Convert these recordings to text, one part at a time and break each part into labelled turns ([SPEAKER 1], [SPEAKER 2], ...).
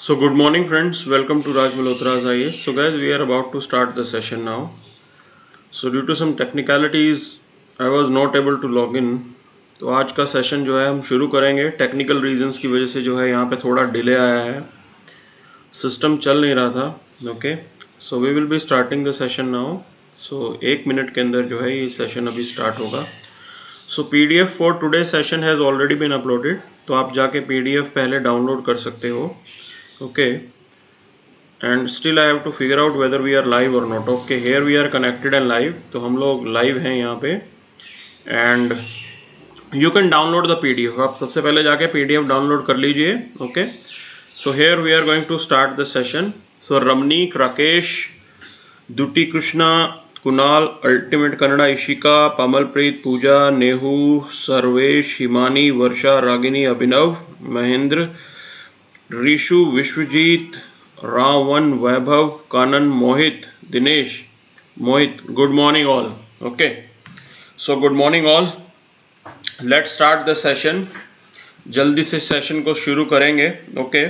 [SPEAKER 1] So good morning friends, welcome to Raj Malhotra IAS. So guys, we are about to start the session now. So due to some technicalities, I was not able to log in. तो आज का session जो है हम शुरू करेंगे. Technical reasons की वजह से जो है यहाँ पे थोड़ा डिले आया है, सिस्टम चल नहीं रहा था. Okay, so we will be starting the session now. So 1 minute के अंदर जो है ये सेशन अभी स्टार्ट होगा. So PDF for today session has already been uploaded, तो आप जाके PDF पहले डाउनलोड कर सकते हो. Okay, and still I have to figure out whether we are live or not. Okay, here we are connected and live, तो हम लोग live हैं यहाँ पे. And you can download the PDF. आप सबसे पहले जाके PDF डाउनलोड कर लीजिए. Okay, so here we are going to start the session. So Ramneek, Rakesh, Duti Krishna, Kunal, Ultimate Kannada, Ishika, Pamalpreet, Pooja, Nehu, Sarvesh, Himani, Varsha, Ragini, Abhinav, Mahendra, Rishu, Vishwajit, Ravan, Vaibhav, Kanan, Mohit, Dinesh, Mohit. Good morning all. Okay, so good morning all. Let's start the session. जल्दी से session को शुरू करेंगे. Okay,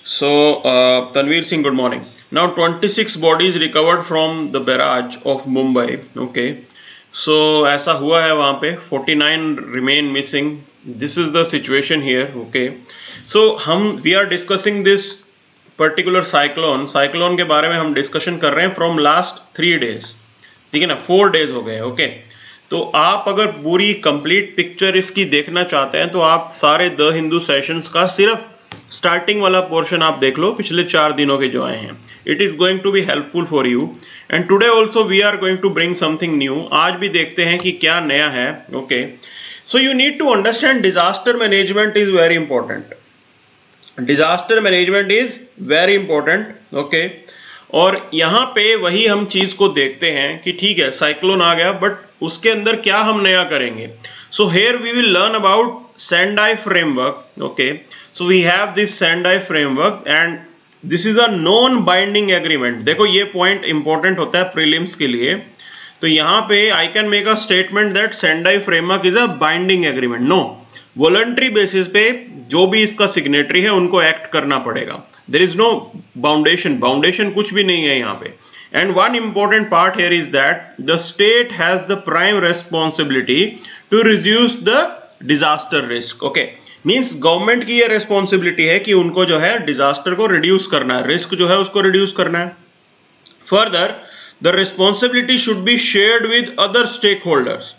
[SPEAKER 1] so Tanveer Singh, good morning. Now 26 bodies recovered from the barrage of Mumbai. Okay, so ऐसा हुआ है वहाँ पे. 49 remain missing. This is the situation here. Okay, so we are discussing this particular cyclone के बारे में हम discussion कर रहे हैं from last 3 days. ठीक है ना, 4 days हो गए. ओके, तो आप अगर पूरी कंप्लीट पिक्चर इसकी देखना चाहते हैं तो आप सारे द हिंदू सेशंस का सिर्फ स्टार्टिंग वाला पोर्शन आप देख लो, पिछले 4 दिनों के जो आए हैं. It is going to be helpful for you. And today also we are going to bring something new. आज भी देखते हैं कि क्या नया है. Okay, so you need to understand disaster management is very important. Disaster management is very important. Okay, और यहाँ पे वही हम चीज को देखते हैं कि ठीक है साइक्लोन आ गया, बट उसके अंदर क्या हम नया करेंगे. So here we will learn about Sendai Framework. Okay, so we have this Sendai Framework and this is a non-binding agreement. देखो ये पॉइंट इंपॉर्टेंट होता है प्रीलिम्स के लिए. तो यहाँ पे I can make a statement that Sendai framework is a binding agreement. No, voluntary basis पे जो भी इसका सिग्नेटरी है उनको एक्ट करना पड़ेगा. देयर इज नो बाउंडेशन कुछ भी नहीं है यहाँ पे. And one important part here is that the state has the prime responsibility to reduce the disaster risk. Okay, means government की ये रेस्पॉन्सिबिलिटी है कि उनको जो है डिजास्टर को रिड्यूस करना है, रिस्क जो है उसको रिड्यूस करना है. Further, the responsibility should be shared with other stakeholders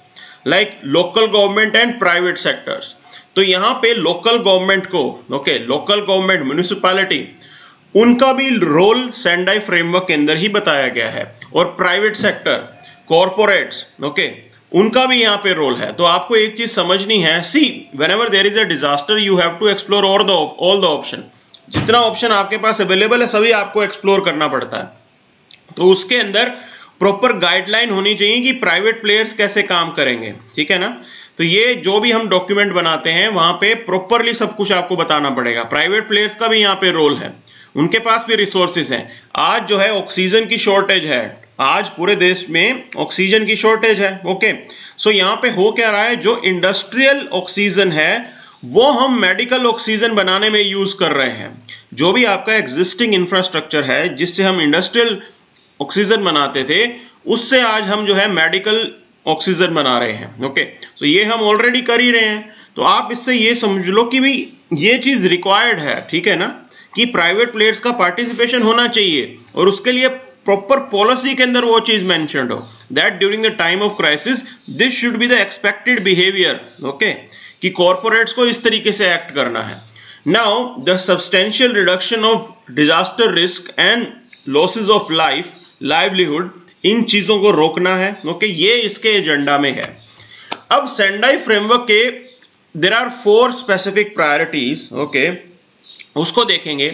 [SPEAKER 1] like local government and private sectors. तो यहाँ पे लोकल गवर्नमेंट को, ओके, लोकल गवर्नमेंट, म्युनिसिपैलिटी, उनका भी रोल सेंडाई फ्रेमवर्क के अंदर ही बताया गया है. और प्राइवेट सेक्टर, कॉर्पोरेट्स, ओके, उनका भी यहाँ पे रोल है. तो आपको एक चीज समझनी है. सी, whenever there is a disaster you have to explore all the option. जितना ऑप्शन आपके पास अवेलेबल है सभी आपको एक्सप्लोर करना पड़ता है. तो उसके अंदर प्रॉपर गाइडलाइन होनी चाहिए कि प्राइवेट प्लेयर्स कैसे काम करेंगे. ठीक है ना, तो ये जो भी हम डॉक्यूमेंट बनाते हैं वहां पे प्रॉपरली सब कुछ आपको बताना पड़ेगा. प्राइवेट प्लेयर्स का भी यहाँ पे रोल है, उनके पास भी रिसोर्सेज हैं. आज जो है ऑक्सीजन की शॉर्टेज है, आज पूरे देश में ऑक्सीजन की शॉर्टेज है. ओके, सो यहाँ पे हो क्या रहा है, जो इंडस्ट्रियल ऑक्सीजन है वो हम मेडिकल ऑक्सीजन बनाने में यूज कर रहे हैं. जो भी आपका एग्जिस्टिंग इंफ्रास्ट्रक्चर है जिससे हम इंडस्ट्रियल ऑक्सीजन बनाते थे, उससे आज हम जो है मेडिकल ऑक्सीजन बना रहे हैं. ओके, सो ये हम ऑलरेडी कर ही रहे हैं. तो आप इससे ये समझ लो कि भी ये चीज रिक्वायर्ड है. ठीक है ना, कि प्राइवेट प्लेयर्स का पार्टिसिपेशन होना चाहिए और उसके लिए प्रॉपर पॉलिसी के अंदर वो चीज मेंशन्ड हो that during the time of crisis this should be the expected behaviour. Okay, कि कॉर्पोरेट्स को इस तरीके से एक्ट करना है. Now the substantial reduction of disaster risk and losses of livelihood, इन चीजों को रोकना है. ओके, ये इसके एजेंडा में है. अब सेंडाई फ्रेमवर्क के there are 4 specific priorities. Okay, उसको देखेंगे.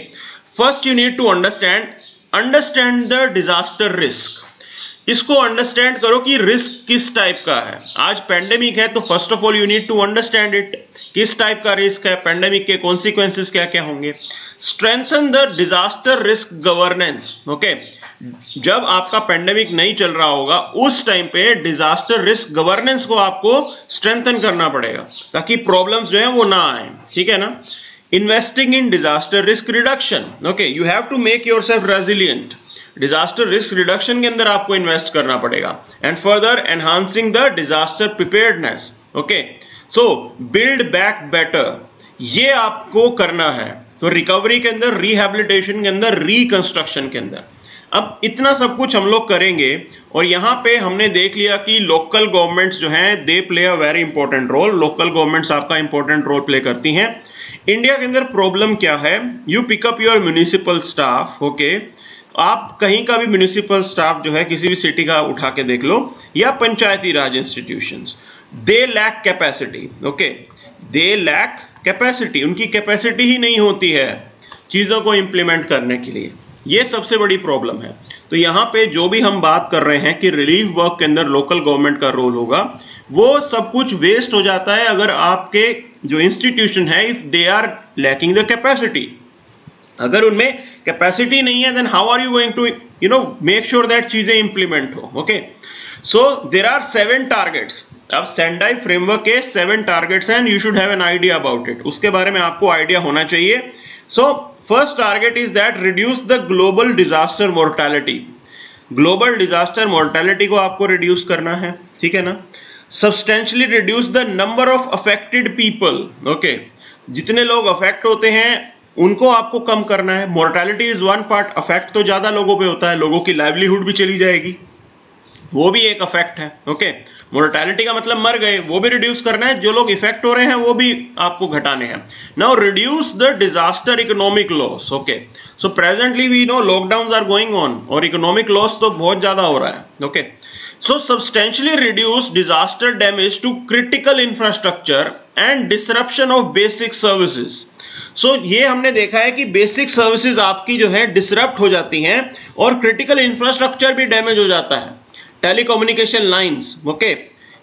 [SPEAKER 1] First, you need to understand the disaster risk. इसको अंडरस्टैंड करो कि रिस्क किस टाइप का है. आज पेंडेमिक है तो first of all you need to understand it, किस टाइप का रिस्क है, पेंडेमिक के कॉन्सिक्वेंसेस क्या क्या होंगे. Strengthen the disaster risk governance. Okay, जब आपका पेंडेमिक नहीं चल रहा होगा उस टाइम पे डिजास्टर रिस्क गवर्नेंस को आपको स्ट्रेंथन करना पड़ेगा ताकि प्रॉब्लम्स जो है वो ना आए. ठीक है ना. investing in disaster risk reduction. Okay, you have to make yourself resilient. Disaster risk reduction के अंदर आपको इन्वेस्ट करना पड़ेगा. And further enhancing the disaster preparedness. Okay, so build back better, ये आपको करना है. तो रिकवरी के अंदर, रिहैबिलिटेशन के अंदर, रिकंस्ट्रक्शन के अंदर, अब इतना सब कुछ हम लोग करेंगे. और यहाँ पे हमने देख लिया कि लोकल गवर्नमेंट्स जो हैं they play a very important role. Local governments आपका इंपॉर्टेंट रोल प्ले करती हैं. इंडिया के अंदर प्रॉब्लम क्या है? You pick up your municipal staff. Okay, आप कहीं का भी म्यूनिसिपल स्टाफ जो है किसी भी सिटी का उठा के देख लो, या Panchayati Raj institutions, they lack capacity. Okay, they lack capacity, उनकी कैपेसिटी ही नहीं होती है चीज़ों को इम्प्लीमेंट करने के लिए. ये सबसे बड़ी प्रॉब्लम है. तो यहाँ पे जो भी हम बात कर रहे हैं कि रिलीफ वर्क के अंदर लोकल गवर्नमेंट का रोल होगा, वो सब कुछ वेस्ट हो जाता है अगर आपके जो इंस्टीट्यूशन है, if they are lacking the capacity. अगर उनमें कैपेसिटी नहीं है, then how are you going to make sure that चीजें इंप्लीमेंट हो. Okay, so there are 7 targets. अब सेंडाई फ्रेमवर्क के 7 टारगेट्स हैं, you should have an idea about it. उसके बारे में आपको आइडिया होना चाहिए. So first target is that reduce the global disaster mortality. Global disaster mortality को आपको रिड्यूस करना है, ठीक है ना. Substantially reduce the number of affected people. Okay, जितने लोग अफेक्ट होते हैं उनको आपको कम करना है. Mortality is one part. Affect तो ज्यादा लोगों पे होता है, लोगों की लाइवलीहुड भी चली जाएगी, वो भी एक अफेक्ट है. ओके, मोर्टेलिटी का मतलब मर गए, वो भी रिड्यूस करना है. जो लोग इफेक्ट हो रहे हैं वो भी आपको घटाने हैं. Now reduce the disaster economic loss. Okay, so presently we know lockdowns are going on और इकोनॉमिक लॉस तो बहुत ज्यादा हो रहा है. Okay, so substantially reduce disaster damage to critical infrastructure and disruption of basic services. So ये हमने देखा है कि बेसिक सर्विसेज आपकी जो है डिसरप्ट हो जाती हैं और क्रिटिकल इंफ्रास्ट्रक्चर भी डैमेज हो जाता है. टेलीकम्युनिकेशन लाइंस, ओके,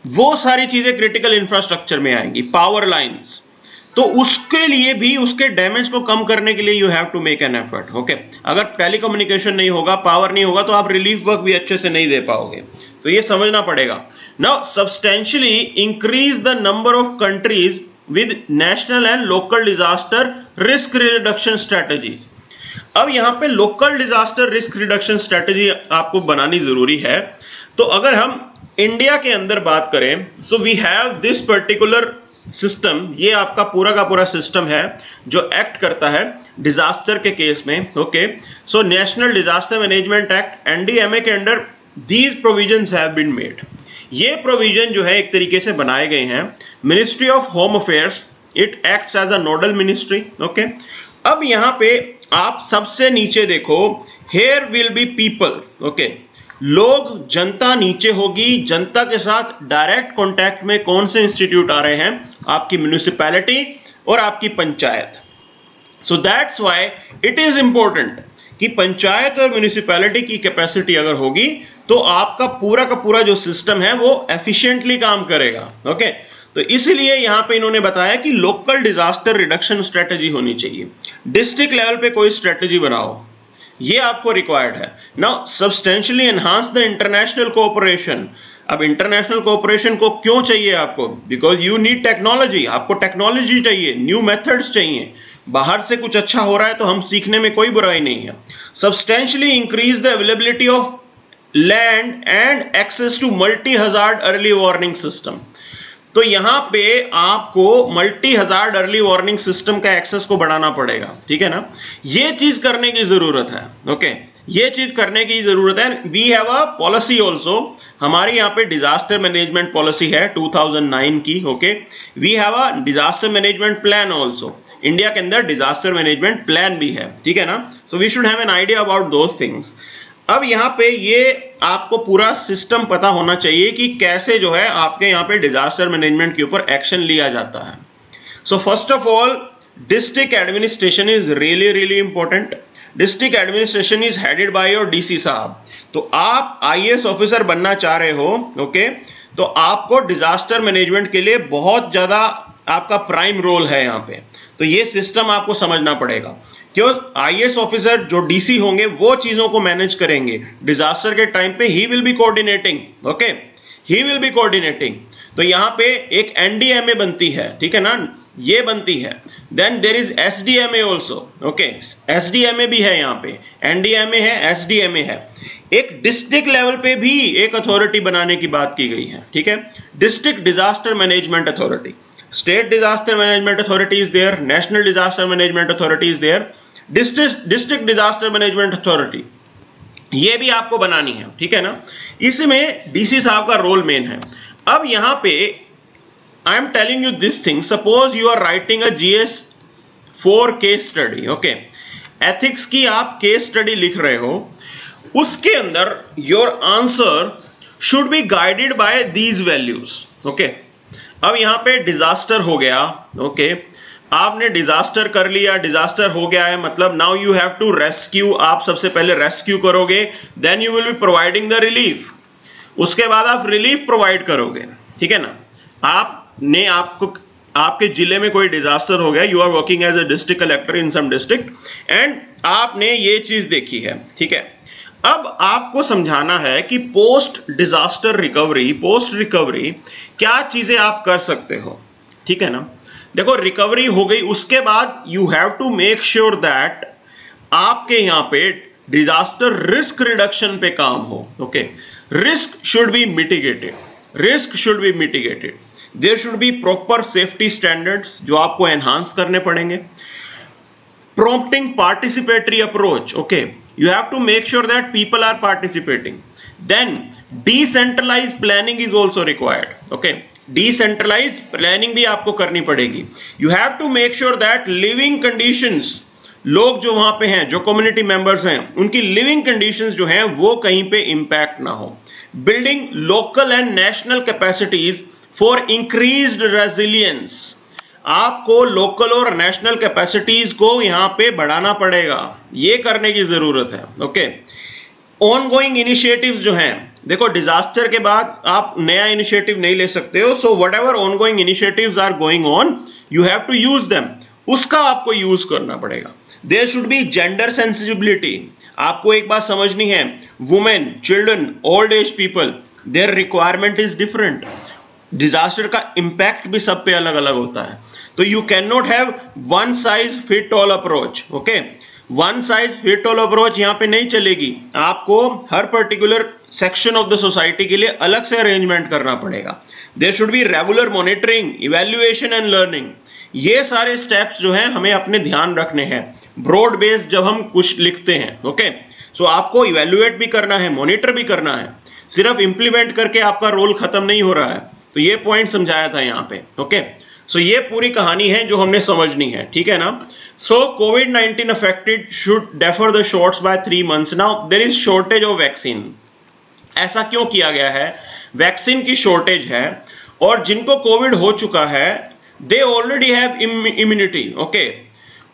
[SPEAKER 1] वो सारी चीजें क्रिटिकल इंफ्रास्ट्रक्चर में आएंगी. पावर लाइंस, तो उसके लिए भी, उसके डैमेज को कम करने के लिए you have to make an effort. Okay, अगर टेलीकम्युनिकेशन नहीं होगा, पावर नहीं होगा, तो आप रिलीफ वर्क भी अच्छे से नहीं दे पाओगे. तो ये समझना पड़ेगा. Now substantially increase the number of countries with national and local disaster risk reduction strategies. अब यहाँ पे local disaster risk reduction strategy आपको बनानी जरूरी है. तो अगर हम इंडिया के अंदर बात करें, so we have this particular system, ये आपका पूरा का पूरा सिस्टम है जो एक्ट करता है डिजास्टर के केस में. Okay, so national disaster management act NDMA के under these provisions have been made. ये प्रोविजन जो है एक तरीके से बनाए गए हैं. Ministry of home affairs, it acts as a nodal ministry. Okay, अब यहाँ पे आप सबसे नीचे देखो, there will be people. Okay, लोग, जनता नीचे होगी. जनता के साथ डायरेक्ट कॉन्टैक्ट में कौन से इंस्टीट्यूट आ रहे हैं? आपकी म्यूनिसिपैलिटी और आपकी पंचायत. सो that's why it is important कि पंचायत और म्यूनिसिपैलिटी की कैपेसिटी अगर होगी तो आपका पूरा का पूरा जो सिस्टम है वो एफिशिएंटली काम करेगा. ओके, तो इसलिए यहां पे इन्होंने बताया कि लोकल डिजास्टर रिडक्शन स्ट्रेटजी होनी चाहिए. डिस्ट्रिक्ट लेवल पे कोई स्ट्रेटजी बनाओ, ये आपको रिक्वायर्ड है. Now substantially enhance the international cooperation. अब इंटरनेशनल कोऑपरेशन को क्यों चाहिए आपको? Because you need technology. आपको टेक्नोलॉजी चाहिए, न्यू मेथड्स चाहिए. बाहर से कुछ अच्छा हो रहा है तो हम सीखने में कोई बुराई नहीं है. Substantially increase the availability of land and access to multi hazard early warning system. तो यहां पे आपको multi hazard early warning system का एक्सेस को बढ़ाना पड़ेगा. ठीक है ना, ये चीज करने की जरूरत है. ओके, ये चीज करने की जरूरत है. We have a policy also. हमारी यहाँ पे डिजास्टर मैनेजमेंट पॉलिसी है 2009 की. Okay, we have a disaster management plan also. India के अंदर डिजास्टर मैनेजमेंट प्लान भी है. ठीक है ना, so we should have an idea about those things. अब यहाँ पे ये आपको पूरा सिस्टम पता होना चाहिए कि कैसे जो है आपके यहाँ पे डिजास्टर मैनेजमेंट के ऊपर एक्शन लिया जाता है. So first of all, district administration is really important. District administration is headed by your DC साहब. तो आप आईएएस ऑफिसर बनना चाह रहे हो, ओके, तो आपको डिजास्टर मैनेजमेंट के लिए बहुत ज्यादा आपका प्राइम रोल है यहाँ पे. तो ये सिस्टम आपको समझना पड़ेगा. क्यों? आईएएस ऑफिसर जो डीसी होंगे वो चीजों को मैनेज करेंगे. डिजास्टर के टाइम पे he will be coordinating. Okay, he will be coordinating. तो यहाँ पे एक एनडीएमए बनती है. ठीक है ना, ये बनती है। Then there is SDMA also, okay, SDMA भी है यहाँ पे, एनडीएमए है, एसडीएमए है। एक डिस्ट्रिक्ट लेवल पे भी एक अथॉरिटी बनाने की बात की गई है, ठीक है, district disaster management authority, state disaster management authority is there, national disaster management authority is there, district disaster management authority ये भी आपको बनानी है, ठीक है ना। इसमें डीसी साहब का रोल मेन है। अब यहां पे I am telling you this thing, suppose you are writing a GS4 case study, okay, ethics की आप केस स्टडी लिख रहे हो, उसके अंदर your answer should be guided by these values, okay. अब यहां पे डिजास्टर हो गया, ओके, आपने डिजास्टर कर लिया, डिजास्टर हो गया है, मतलब now you have to rescue, आप सबसे पहले रेस्क्यू करोगे, then you will be providing the relief, उसके बाद आप रिलीफ प्रोवाइड करोगे, ठीक है ना। आपने आपको आपके जिले में कोई डिजास्टर हो गया, you are working as a district collector in some district and आपने ये चीज देखी है, ठीक है। अब आपको समझाना है कि post disaster recovery, post recovery क्या चीजें आप कर सकते हो, ठीक है ना। देखो रिकवरी हो गई, उसके बाद you have to make sure that आपके यहां पे डिजास्टर रिस्क रिडक्शन पे काम हो, okay. Risk should be mitigated, risk should be mitigated, there should be proper safety standards जो आपको एनहांस करने पड़ेंगे। prompting participatory approach, okay, you have to make sure that people are participating. Then decentralized planning is also required, okay, decentralized planning भी आपको करनी पड़ेगी। you have to make sure that living conditions, लोग जो वहां पे हैं, जो कम्युनिटी मेंबर्स हैं, उनकी लिविंग कंडीशंस जो हैं वो कहीं पे इंपैक्ट ना हो। Building local and national capacities for increased resilience, आपको लोकल और नेशनल कैपेसिटीज को यहां पे बढ़ाना पड़ेगा, ये करने की जरूरत है, ओके। ऑनगोइंग इनिशिएटिव्स जो हैं, देखो डिजास्टर के बाद आप नया इनिशिएटिव नहीं ले सकते हो, so whatever ongoing initiatives are going on you have to use them, उसका आपको यूज करना पड़ेगा। There should be gender sensitivity, आपको एक बात समझनी है, women, children, old age people, their requirement is different, disaster का इंपैक्ट भी सब पे अलग अलग होता है, तो you can not have one size fit all approach, okay. One size fit all approach यहां पे नहीं चलेगी, आपको हर particular section of the society के लिए अलग से अरेंजमेंट करना पड़ेगा। There should be regular monitoring, evaluation and learning, ये सारे स्टेप्स जो हैं हमें अपने ध्यान रखने हैं ब्रॉड बेस्ड जब हम कुछ लिखते हैं, ओके। सो आपको इवैल्यूएट भी करना है, मॉनिटर भी करना है, सिर्फ इंप्लीमेंट करके आपका रोल खत्म नहीं हो रहा है, तो ये पॉइंट समझाया था यहाँ पे, ओके। सो ये पूरी कहानी है जो हमने समझनी है, ठीक है ना। सो कोविड-19 affected should defer the shots by 3 months। Now there is shortage of vaccine, ऐसा क्यों किया गया है, वैक्सीन की शॉर्टेज है और जिनको कोविड हो चुका है they already have immunity, okay,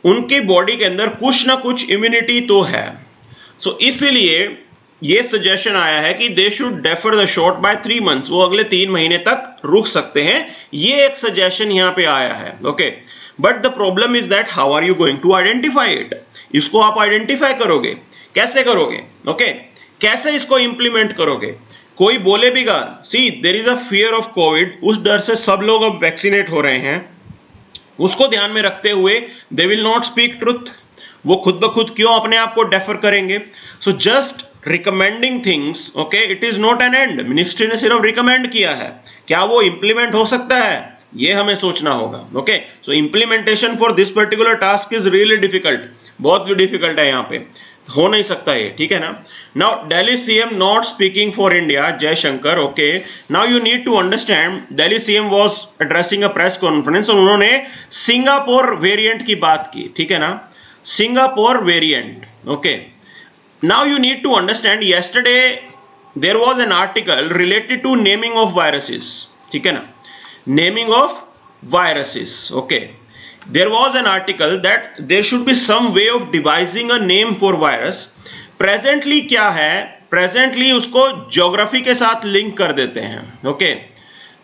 [SPEAKER 1] उनकी बॉडी के अंदर कुछ ना कुछ इम्यूनिटी तो है। सो इसलिए ये सजेशन आया है कि they should defer the shot bye 3 months, वो अगले 3 महीने तक रुक सकते हैं, ये एक सजेशन यहां पे आया है, okay. But the problem is that how are you going to identify it, इसको आप आइडेंटिफाई करोगे, कैसे करोगे, ओके, कैसे इसको इंप्लीमेंट करोगे। कोई बोले भी गा, see there is a fear of COVID, उस डर से सब लोग अब वैक्सीनेट हो रहे हैं, उसको ध्यान में रखते हुए they will not speak truth, वो खुद ब खुद क्यों अपने आप को डेफर करेंगे। So just recommending things, okay, it is not an and, ministry ने सिर्फ रिकमेंड किया है, क्या वो इंप्लीमेंट हो सकता है, ये हमें सोचना होगा, okay. So implementation for this particular task is really difficult, बहुत डिफिकल्ट है यहाँ पे, हो नहीं सकता ये, ठीक है ना। Now Delhi CM not speaking for India, Jaishankar, okay. Now you need to understand, Delhi CM was addressing a press conference और उन्होंने सिंगापुर वेरिएंट की बात की, ठीक है ना, Singapore variant, okay. Now you need to understand, yesterday there was an article related to naming of viruses, ठीक है ना, naming of viruses, okay. There was an article that there should be some way of devising a name for virus. Presently क्या है, presently उसको geography के साथ link कर देते हैं, okay.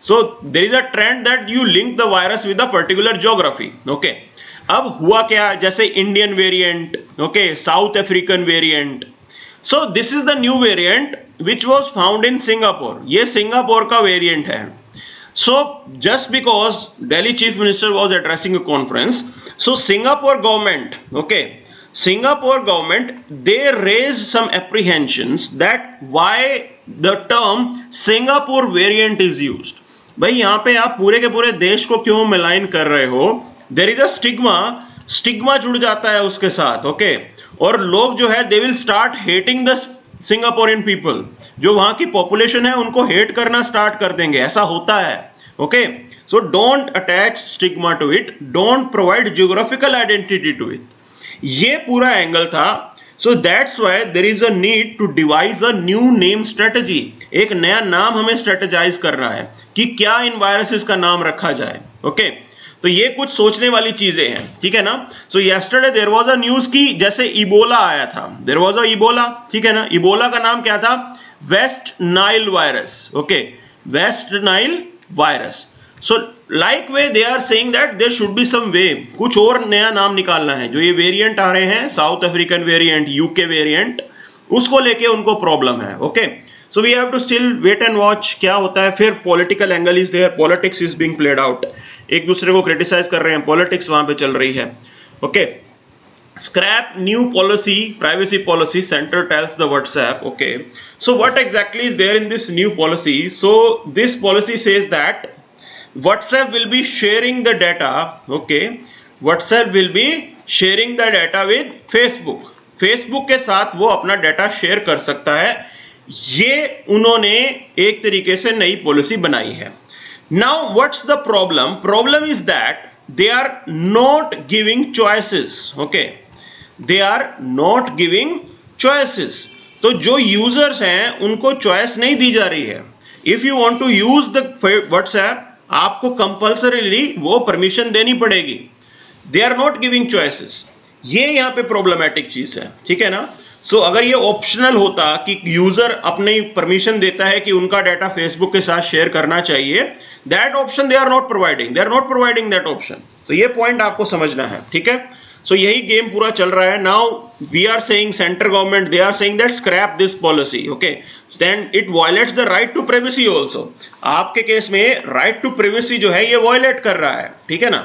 [SPEAKER 1] So there is a trend that you link the virus with a particular geography, okay. अब हुआ क्या, जैसे Indian variant, okay, south African variant, so this is the new variant which was found in Singapore, ये Singapore का variant है। So just because Delhi chief minister was addressing a conference, so Singapore government, okay, Singapore government, they raised some apprehensions that why the term Singapore variant is used. भाई यहाँ पे आप पूरे के पूरे देश को क्यों मिलाइन कर रहे हो? There is a स्टिग्मा जुड़ जाता है उसके साथ, ओके, और लोग जो है they will start hating the Singaporean people, जो वहां की पॉपुलेशन है उनको हेट करना स्टार्ट कर देंगे, ऐसा होता है, okay. So don't attach stigma to it, don't provide geographical identity to it. ये पूरा एंगल था. So that's why there is a need to devise a new name strategy. एक नया नाम हमें स्ट्रेटेजाइज करना है कि क्या इन वायरसेस का नाम रखा जाए, ओके. तो ये कुछ सोचने वाली चीजें हैं, ठीक है ना. So yesterday there was a news की जैसे इबोला आया था, देयर वाज अ इबोला, ठीक है ना. इबोला का नाम क्या था? West Nile virus, okay, West Nile virus. So like way they are saying that there should be some way, कुछ और नया नाम निकालना है. जो ये वेरिएंट आ रहे हैं, south African variant, UK variant, उसको लेके उनको प्रॉब्लम है, okay. So we have to still wait and watch क्या होता है. फिर political angle is there, politics is being played out, एक दूसरे को क्रिटिसाइज कर रहे हैं, पॉलिटिक्स वहां पे चल रही है, okay. Scrap new policy, privacy policy, center tells the WhatsApp, okay. So what exactly is there in this new policy? So this policy says that WhatsApp will be sharing the data, okay, WhatsApp will be sharing the data with Facebook. Facebook के साथ वो अपना data share कर सकता है. ये उन्होंने एक तरीके से नई पॉलिसी बनाई है. Now what's the problem? Problem is that they are not giving choices, okay. They are not giving choices. तो जो यूजर्स हैं उनको चॉइस नहीं दी जा रही है. If you want to use the WhatsApp, आपको कंपल्सरीली वो परमिशन देनी पड़ेगी. They are not giving choices. ये यहाँ पे प्रॉब्लमैटिक चीज है, ठीक है ना. सो अगर ये ऑप्शनल होता कि यूजर अपनी परमिशन देता है कि उनका डाटा फेसबुक के साथ शेयर करना चाहिए, that option they are not providing, they are not providing that option. तो ये पॉइंट आपको समझना है, ठीक है. सो यही गेम पूरा चल रहा है. Now we are saying, central government they are saying that scrap this policy, okay, then it violates the right to privacy also. आपके केस में राइट टू प्राइवेसी जो है ये वायलेट कर रहा है, ठीक है ना.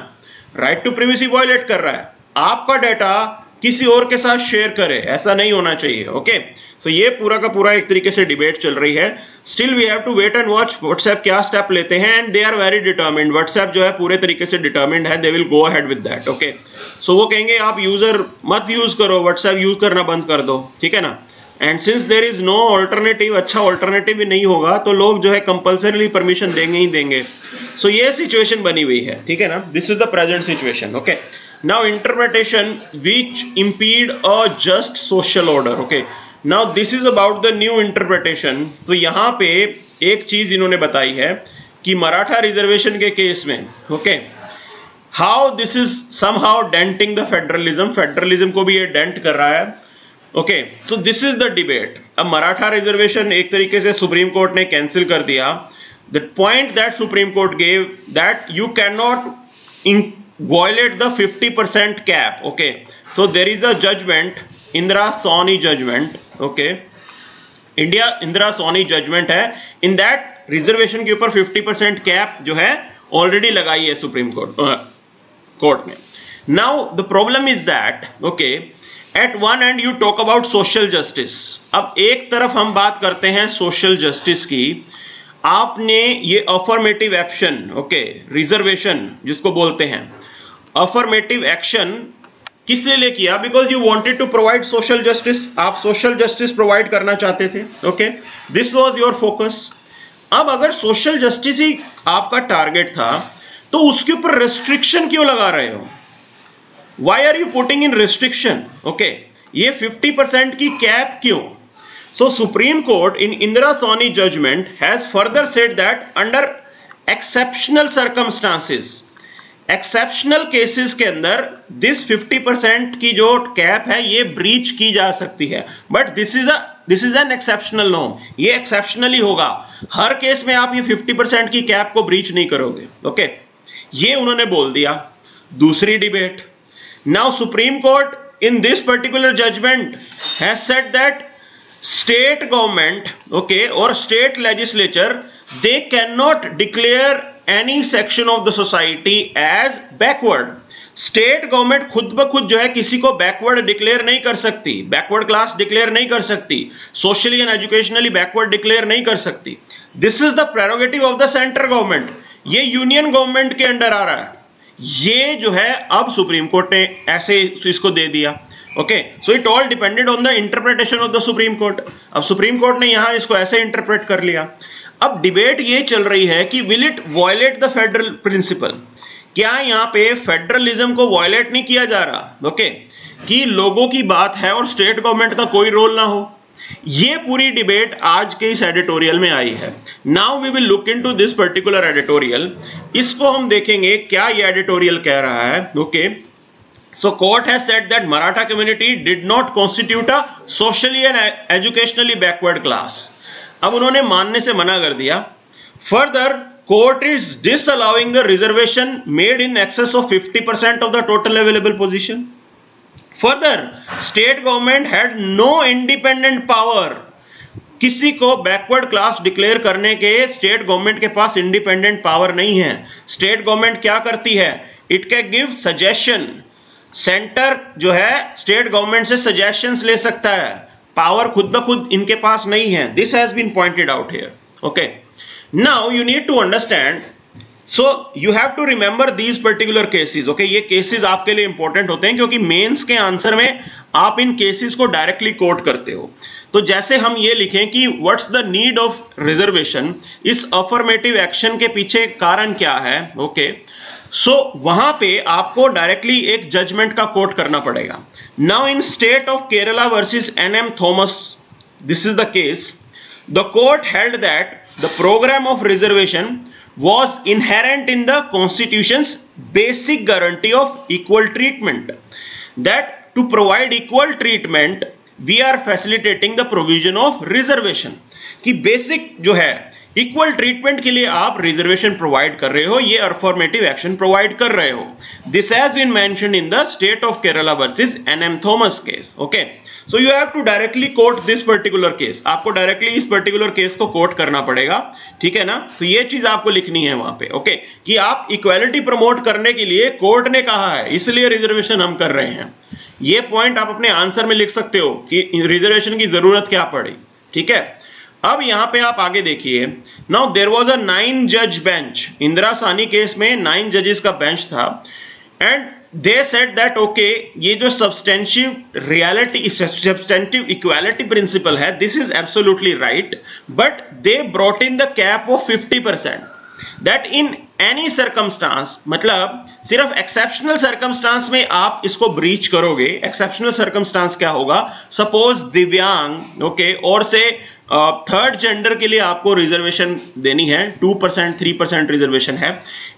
[SPEAKER 1] राइट टू प्राइवेसी वायलेट कर रहा है. आपका डाटा किसी और के साथ शेयर करे, ऐसा नहीं होना चाहिए, ओके. सो ये पूरा का पूरा एक तरीके से डिबेट चल रही है. Still we have to wait and watch WhatsApp क्या स्टेप लेते हैं, and they are very determined. WhatsApp जो है पूरे तरीके से डिटर्मिन्ड है, they will go ahead with that, okay. So वो कहेंगे आप यूजर मत यूज करो, व्हाट्सएप यूज करना बंद कर दो, ठीक है ना. And since there is no alternative, अच्छा ऑल्टरनेटिव भी नहीं होगा, तो लोग जो है कंपल्सरीली परमिशन देंगे ही देंगे. सो ये सिचुएशन बनी हुई है, ठीक है ना. This is the present situation, okay. Now interpretation which impede a just social order, okay. Now this is about the new interpretation. तो यहाँ पे एक चीज इन्होंने बताई है कि मराठा रिजर्वेशन के केस में, okay, how this is somehow denting the federalism. Federalism को भी ये डेंट कर रहा है, okay. So this is the debate. अब मराठा रिजर्वेशन एक तरीके से सुप्रीम कोर्ट ने कैंसिल कर दिया. The point that Supreme Court gave that you cannot violate the 50% cap, okay. So there is a judgment, Indira Sawhney judgment, okay, Indira Sawhney judgment है. In that reservation के ऊपर 50% cap जो है already लगाई है supreme court ने. Now the problem is that, okay, at one end you talk about social justice. अब एक तरफ हम बात करते हैं सोशल जस्टिस की. आपने ये अफर्मेटिव एक्शन, ओके, रिजर्वेशन जिसको बोलते हैं, अफर्मेटिव एक्शन किस लिए किया? Because you wanted to provide social justice. आप सोशल जस्टिस प्रोवाइड करना चाहते थे, okay, this was your focus. अब अगर सोशल जस्टिस ही आपका टारगेट था तो उसके ऊपर रेस्ट्रिक्शन क्यों लगा रहे हो? Why are you putting in restriction, okay. ये 50% की कैप क्यों? So Supreme Court in Indira Sawhney judgment has further said that under exceptional circumstances, exceptional cases के अंदर दिस 50% की जो कैप है ये ब्रीच की जा सकती है. But this is an exceptional norm. ये एक्सेप्शनली होगा. हर केस में आप ये 50% की कैप को ब्रीच नहीं करोगे, ओके. ये उन्होंने बोल दिया. दूसरी debate, now Supreme Court in this particular judgment has said that state government, okay, और state legislature, they cannot declare any section of the society as backward. State government खुद ब खुद जो है किसी को बैकवर्ड डिक्लेयर नहीं कर सकती, बैकवर्ड क्लास डिक्लेयर नहीं कर सकती, socially and educationally backward declare नहीं कर सकती। This is the prerogative of the central government. ये यूनियन गवर्नमेंट के अंडर आ रहा है। ये जो है अब सुप्रीम कोर्ट ने ऐसे इसको दे दिया। Okay, so it all depended on the interpretation of the supreme court. अब सुप्रीम कोर्ट ने यहां इसको ऐसे इंटरप्रेट कर लिया। अब डिबेट ये चल रही है कि will it violate the federal principle. क्या यहां पे फेडरलिज्म को वायलेट नहीं किया जा रहा? ओके, कि लोगों की बात है और स्टेट गवर्नमेंट का कोई रोल ना हो। ये पूरी डिबेट आज के इस एडिटोरियल में आई है। Now we will look into this particular editorial. इसको हम देखेंगे क्या ये एडिटोरियल कह रहा है। Okay, so court has said that Maratha community did not constitute a socially and educationally backward class. अब उन्होंने मानने से मना कर दिया। Further, court is disallowing the reservation made in excess of 50% of the total available position. Further, state government had no independent power. किसी को backward class declare करने के स्टेट गवर्नमेंट के पास इंडिपेंडेंट पावर नहीं है। स्टेट गवर्नमेंट क्या करती है? It can give suggestion. Centre जो है स्टेट गवर्नमेंट से सजेशंस ले सकता है, पावर खुद ब खुद इनके पास नहीं है। This has been pointed out here. Okay, now you need to understand, so you have to remember these particular cases. Okay, ये केसेस आपके लिए इंपॉर्टेंट होते हैं क्योंकि मेंस के आंसर में आप इन केसेस को डायरेक्टली कोट करते हो। तो जैसे हम ये लिखें कि what's the need of reservation, इस अफर्मेटिव एक्शन के पीछे कारण क्या है। ओके, सो वहां पे आपको डायरेक्टली एक जजमेंट का कोट करना पड़ेगा। Now in state of Kerala versus NM Thomas, this is the case, the court held that the programme of reservation was inherent in the constitution's basic guarantee of equal treatment, that to provide equal treatment we are facilitating the provision of reservation। कि basic जो है equal treatment के लिए आप reservation provide कर रहे हो, ये अफर्मेटिव एक्शन प्रोवाइड कर रहे हो। This has been mentioned in the state of Kerala versus NM Thomas case. Okay, so you have to directly quote this particular case. आपको डायरेक्टली इस पर्टिकुलर केस को कोट करना पड़ेगा, ठीक है ना। तो ये चीज आपको लिखनी है वहां पे। ओके, कि आप इक्वालिटी प्रमोट करने के लिए कोर्ट ने कहा है, इसलिए रिजर्वेशन हम कर रहे हैं। ये पॉइंट आप अपने आंसर में लिख सकते हो कि रिजर्वेशन की जरूरत क्या पड़ी, ठीक है। अब यहां पे आप आगे देखिए, नाउ देयर वाज अ 9 जज बेंच। इंदिरा सानी केस में 9 जजेस का बेंच था and they said that okay, ये जो substantive reality, substantive equality principle है, this is absolutely right, but they brought in the cap of 50%, that in any circumstance, मतलब सिर्फ एक्सेप्शनल सर्कमस्टांस में आप इसको ब्रीच करोगे। एक्सेप्शनल सर्कमस्टांस क्या होगा? सपोज दिव्यांग, ओके, और से थर्ड जेंडर के लिए आपको रिजर्वेशन देनी है, 2%, 3% रिजर्वेशन है।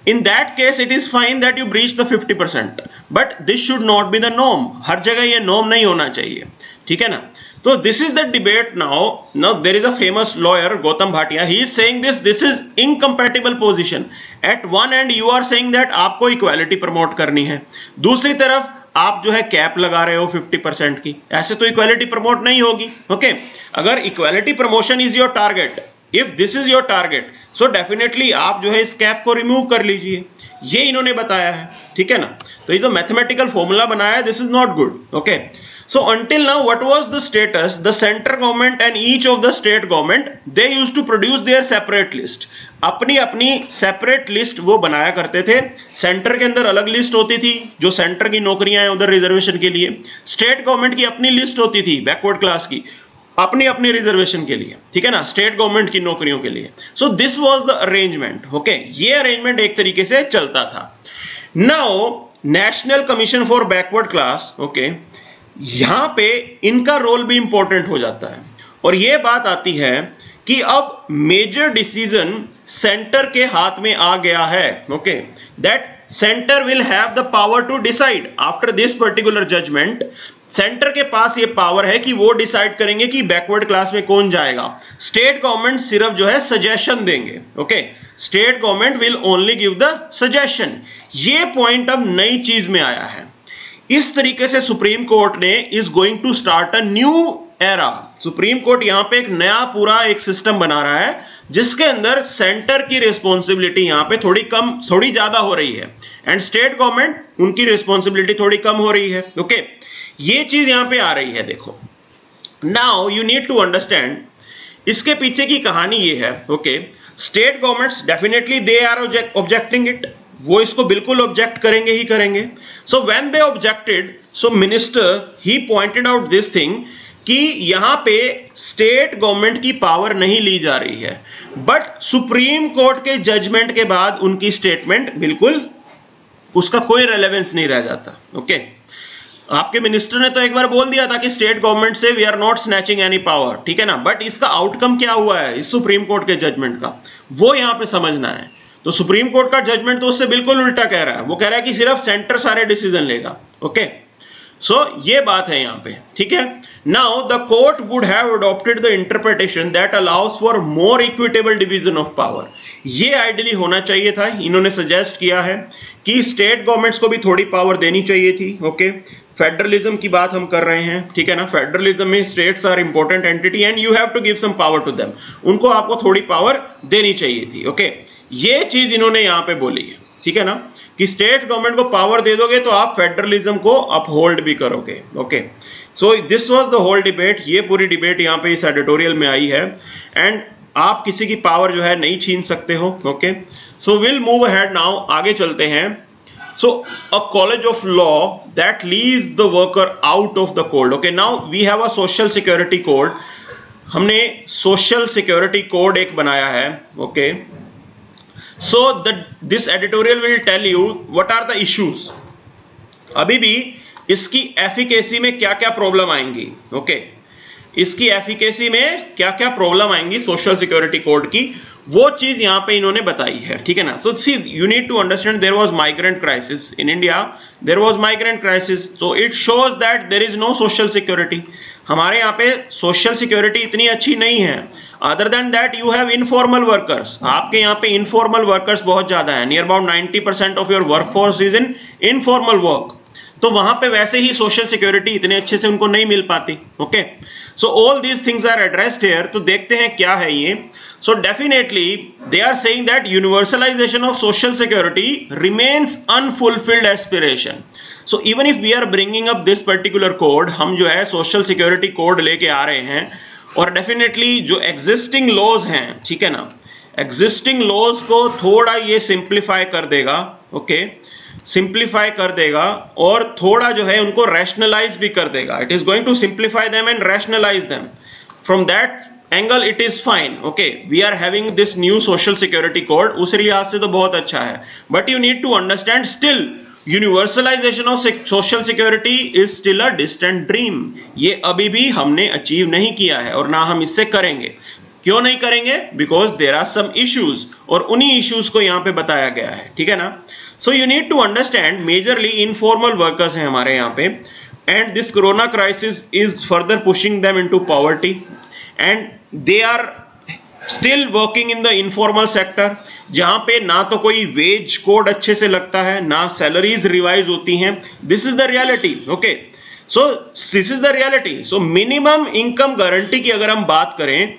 [SPEAKER 1] In that case it is fine that you breach the 50%, but this should not be the norm. हर जगह ये नॉर्म नहीं होना चाहिए, ठीक है ना। तो this is the debate now there is a famous lawyer Gautam Bhatia, he is saying this is incompatible position. At one end you are saying that आपको इक्वालिटी प्रमोट करनी है, दूसरी तरफ आप जो है कैप लगा रहे हो 50% की, ऐसे तो इक्वालिटी प्रमोट नहीं होगी। ओके, अगर equality promotion is your target, if this is your target, so definitely आप जो है इस कैप को रिमूव कर लीजिए। ये इन्होंने बताया है, ठीक है ना। तो ये जो मैथमेटिकल फॉर्मूला बनाया है, this is not good. Okay, so until now what was the status? The central government and each of the state government, they used to produce their separate list। अपनी अपनी सेपरेट लिस्ट वो बनाया करते थे। Centre के अंदर अलग list होती थी, जो सेंटर की नौकरियां हैं उधर रिजर्वेशन के लिए। स्टेट गवर्नमेंट की अपनी लिस्ट होती थी बैकवर्ड क्लास की, अपनी अपनी रिजर्वेशन के लिए, ठीक है ना, स्टेट गवर्नमेंट की नौकरियों के लिए। सो this was the arrangement. Okay, ये अरेंजमेंट एक तरीके से चलता था। Now national commission for backward class, okay, यहां पे इनका रोल भी इंपॉर्टेंट हो जाता है और यह बात आती है कि अब मेजर डिसीजन सेंटर के हाथ में आ गया है। Okay, that centre will have the power to decide after this particular judgment. Centre के पास ये पावर है कि वो डिसाइड करेंगे कि बैकवर्ड क्लास में कौन जाएगा। स्टेट गवर्नमेंट सिर्फ जो है सजेशन देंगे। Okay, state government will only give the suggestion. ये पॉइंट अब नई चीज में आया है। इस तरीके से सुप्रीम कोर्ट ने is going to start a new era. Supreme court यहां पे एक नया पूरा एक सिस्टम बना रहा है जिसके अंदर सेंटर की रिस्पॉन्सिबिलिटी यहां पे थोड़ी ज्यादा हो रही है एंड स्टेट गवर्नमेंट उनकी रिस्पॉन्सिबिलिटी थोड़ी कम हो रही है। ओके, ये चीज यहां पे आ रही है। देखो, now you need to understand इसके पीछे की कहानी ये है। Okay, state governments definitely they are objecting it, वो इसको बिल्कुल ऑब्जेक्ट करेंगे ही करेंगे। So when they objected, so minister he pointed out this thing कि यहां पे स्टेट गवर्नमेंट की पावर नहीं ली जा रही है, बट सुप्रीम कोर्ट के जजमेंट के बाद उनकी स्टेटमेंट बिल्कुल उसका कोई रेलेवेंस नहीं रह जाता। ओके, आपके मिनिस्टर ने तो एक बार बोल दिया था कि स्टेट गवर्नमेंट से we are not snatching any power, ठीक है ना, बट इसका आउटकम क्या हुआ है इस सुप्रीम कोर्ट के जजमेंट का, वो यहां पे समझना है। तो सुप्रीम कोर्ट का जजमेंट तो उससे बिल्कुल उल्टा कह रहा है, वो कह रहा है कि सिर्फ सेंटर सारे डिसीजन लेगा। ओके, सो ये बात है यहां पे, ठीक है। Now the court would have adopted the interpretation that allows for more equitable division of power. ये आइडियली होना चाहिए था। इन्होंने सजेस्ट किया है कि स्टेट गवर्नमेंट्स को भी थोड़ी पावर देनी चाहिए थी। ओके, फेडरलिज्म की बात हम कर रहे हैं, ठीक है ना। फेडरलिज्म में states are important entity and you have to give some power to them, उनको आपको थोड़ी पावर देनी चाहिए थी। ओके, ये चीज इन्होंने यहां पे बोली है, ठीक है ना, कि स्टेट गवर्नमेंट को पावर दे दोगे तो आप फेडरलिज्म को अपहोल्ड भी करोगे। Okay, so this was the whole debate. ये पूरी डिबेट यहाँ पे इस एडिटोरियल में आई है एंड आप किसी की पावर जो है नहीं छीन सकते हो। Okay, so will move ahead now, आगे चलते हैं। So a college of law that leaves the worker out of the code. Okay, now we have a social security code. हमने सोशल सिक्योरिटी कोड एक बनाया है। Okay, so this editorial will tell you what are the issues। अभी भी इसकी efficacy में क्या क्या प्रॉब्लम आएंगी। ओके, इसकी एफिकेसी में क्या क्या प्रॉब्लम आएंगी सोशल सिक्योरिटी कोड की, वो चीज यहां पे इन्होंने बताई है, ठीक है ना। So see you need to understand there was migrant crisis in India, there was migrant crisis, so it shows that there is no social security. हमारे यहाँ पे सोशल सिक्योरिटी इतनी अच्छी नहीं है। Other than that you have informal workers, आपके यहाँ पे इनफॉर्मल वर्कर्स बहुत ज्यादा है। Near about 90% of your workforce is in informal work, तो वहां पे वैसे ही सोशल सिक्योरिटी इतने अच्छे से उनको नहीं मिल पाती। Okay, so all these things are addressed here. तो देखते हैं क्या है ये। So definitely they are saying that universalisation of social security remains unfulfilled aspiration. So even if we are bringing up this particular code, हम जो है social security code लेके आ रहे हैं और डेफिनेटली जो एग्जिस्टिंग लॉज हैं, ठीक है ना, एग्जिस्टिंग लॉज को थोड़ा ये सिंप्लीफाई कर देगा। ओके, सिंप्लीफाई कर देगा और थोड़ा जो है उनको रैशनलाइज भी कर देगा। It is going to simplify them and rationalise them. From that angle it is fine. Okay, we are having this new social security code, उस लिहाज से तो बहुत अच्छा है, but you need to understand still universalisation of social security is still a distant dream. ये अभी भी हमने अचीव नहीं किया है और ना हम इससे करेंगे। क्यों नहीं करेंगे? Because there are some issues, और उन्हीं इश्यूज को यहां पे बताया गया है, ठीक है ना। So you need to understand majorly informal workers हैं हमारे यहाँ पे, and this corona crisis is further pushing them into poverty and they are still working in the informal sector, जहां पे ना तो कोई वेज कोड अच्छे से लगता है, ना सैलरीज रिवाइज होती हैं। This is the reality. Okay, so this is the reality. So minimum income guarantee की अगर हम बात करें,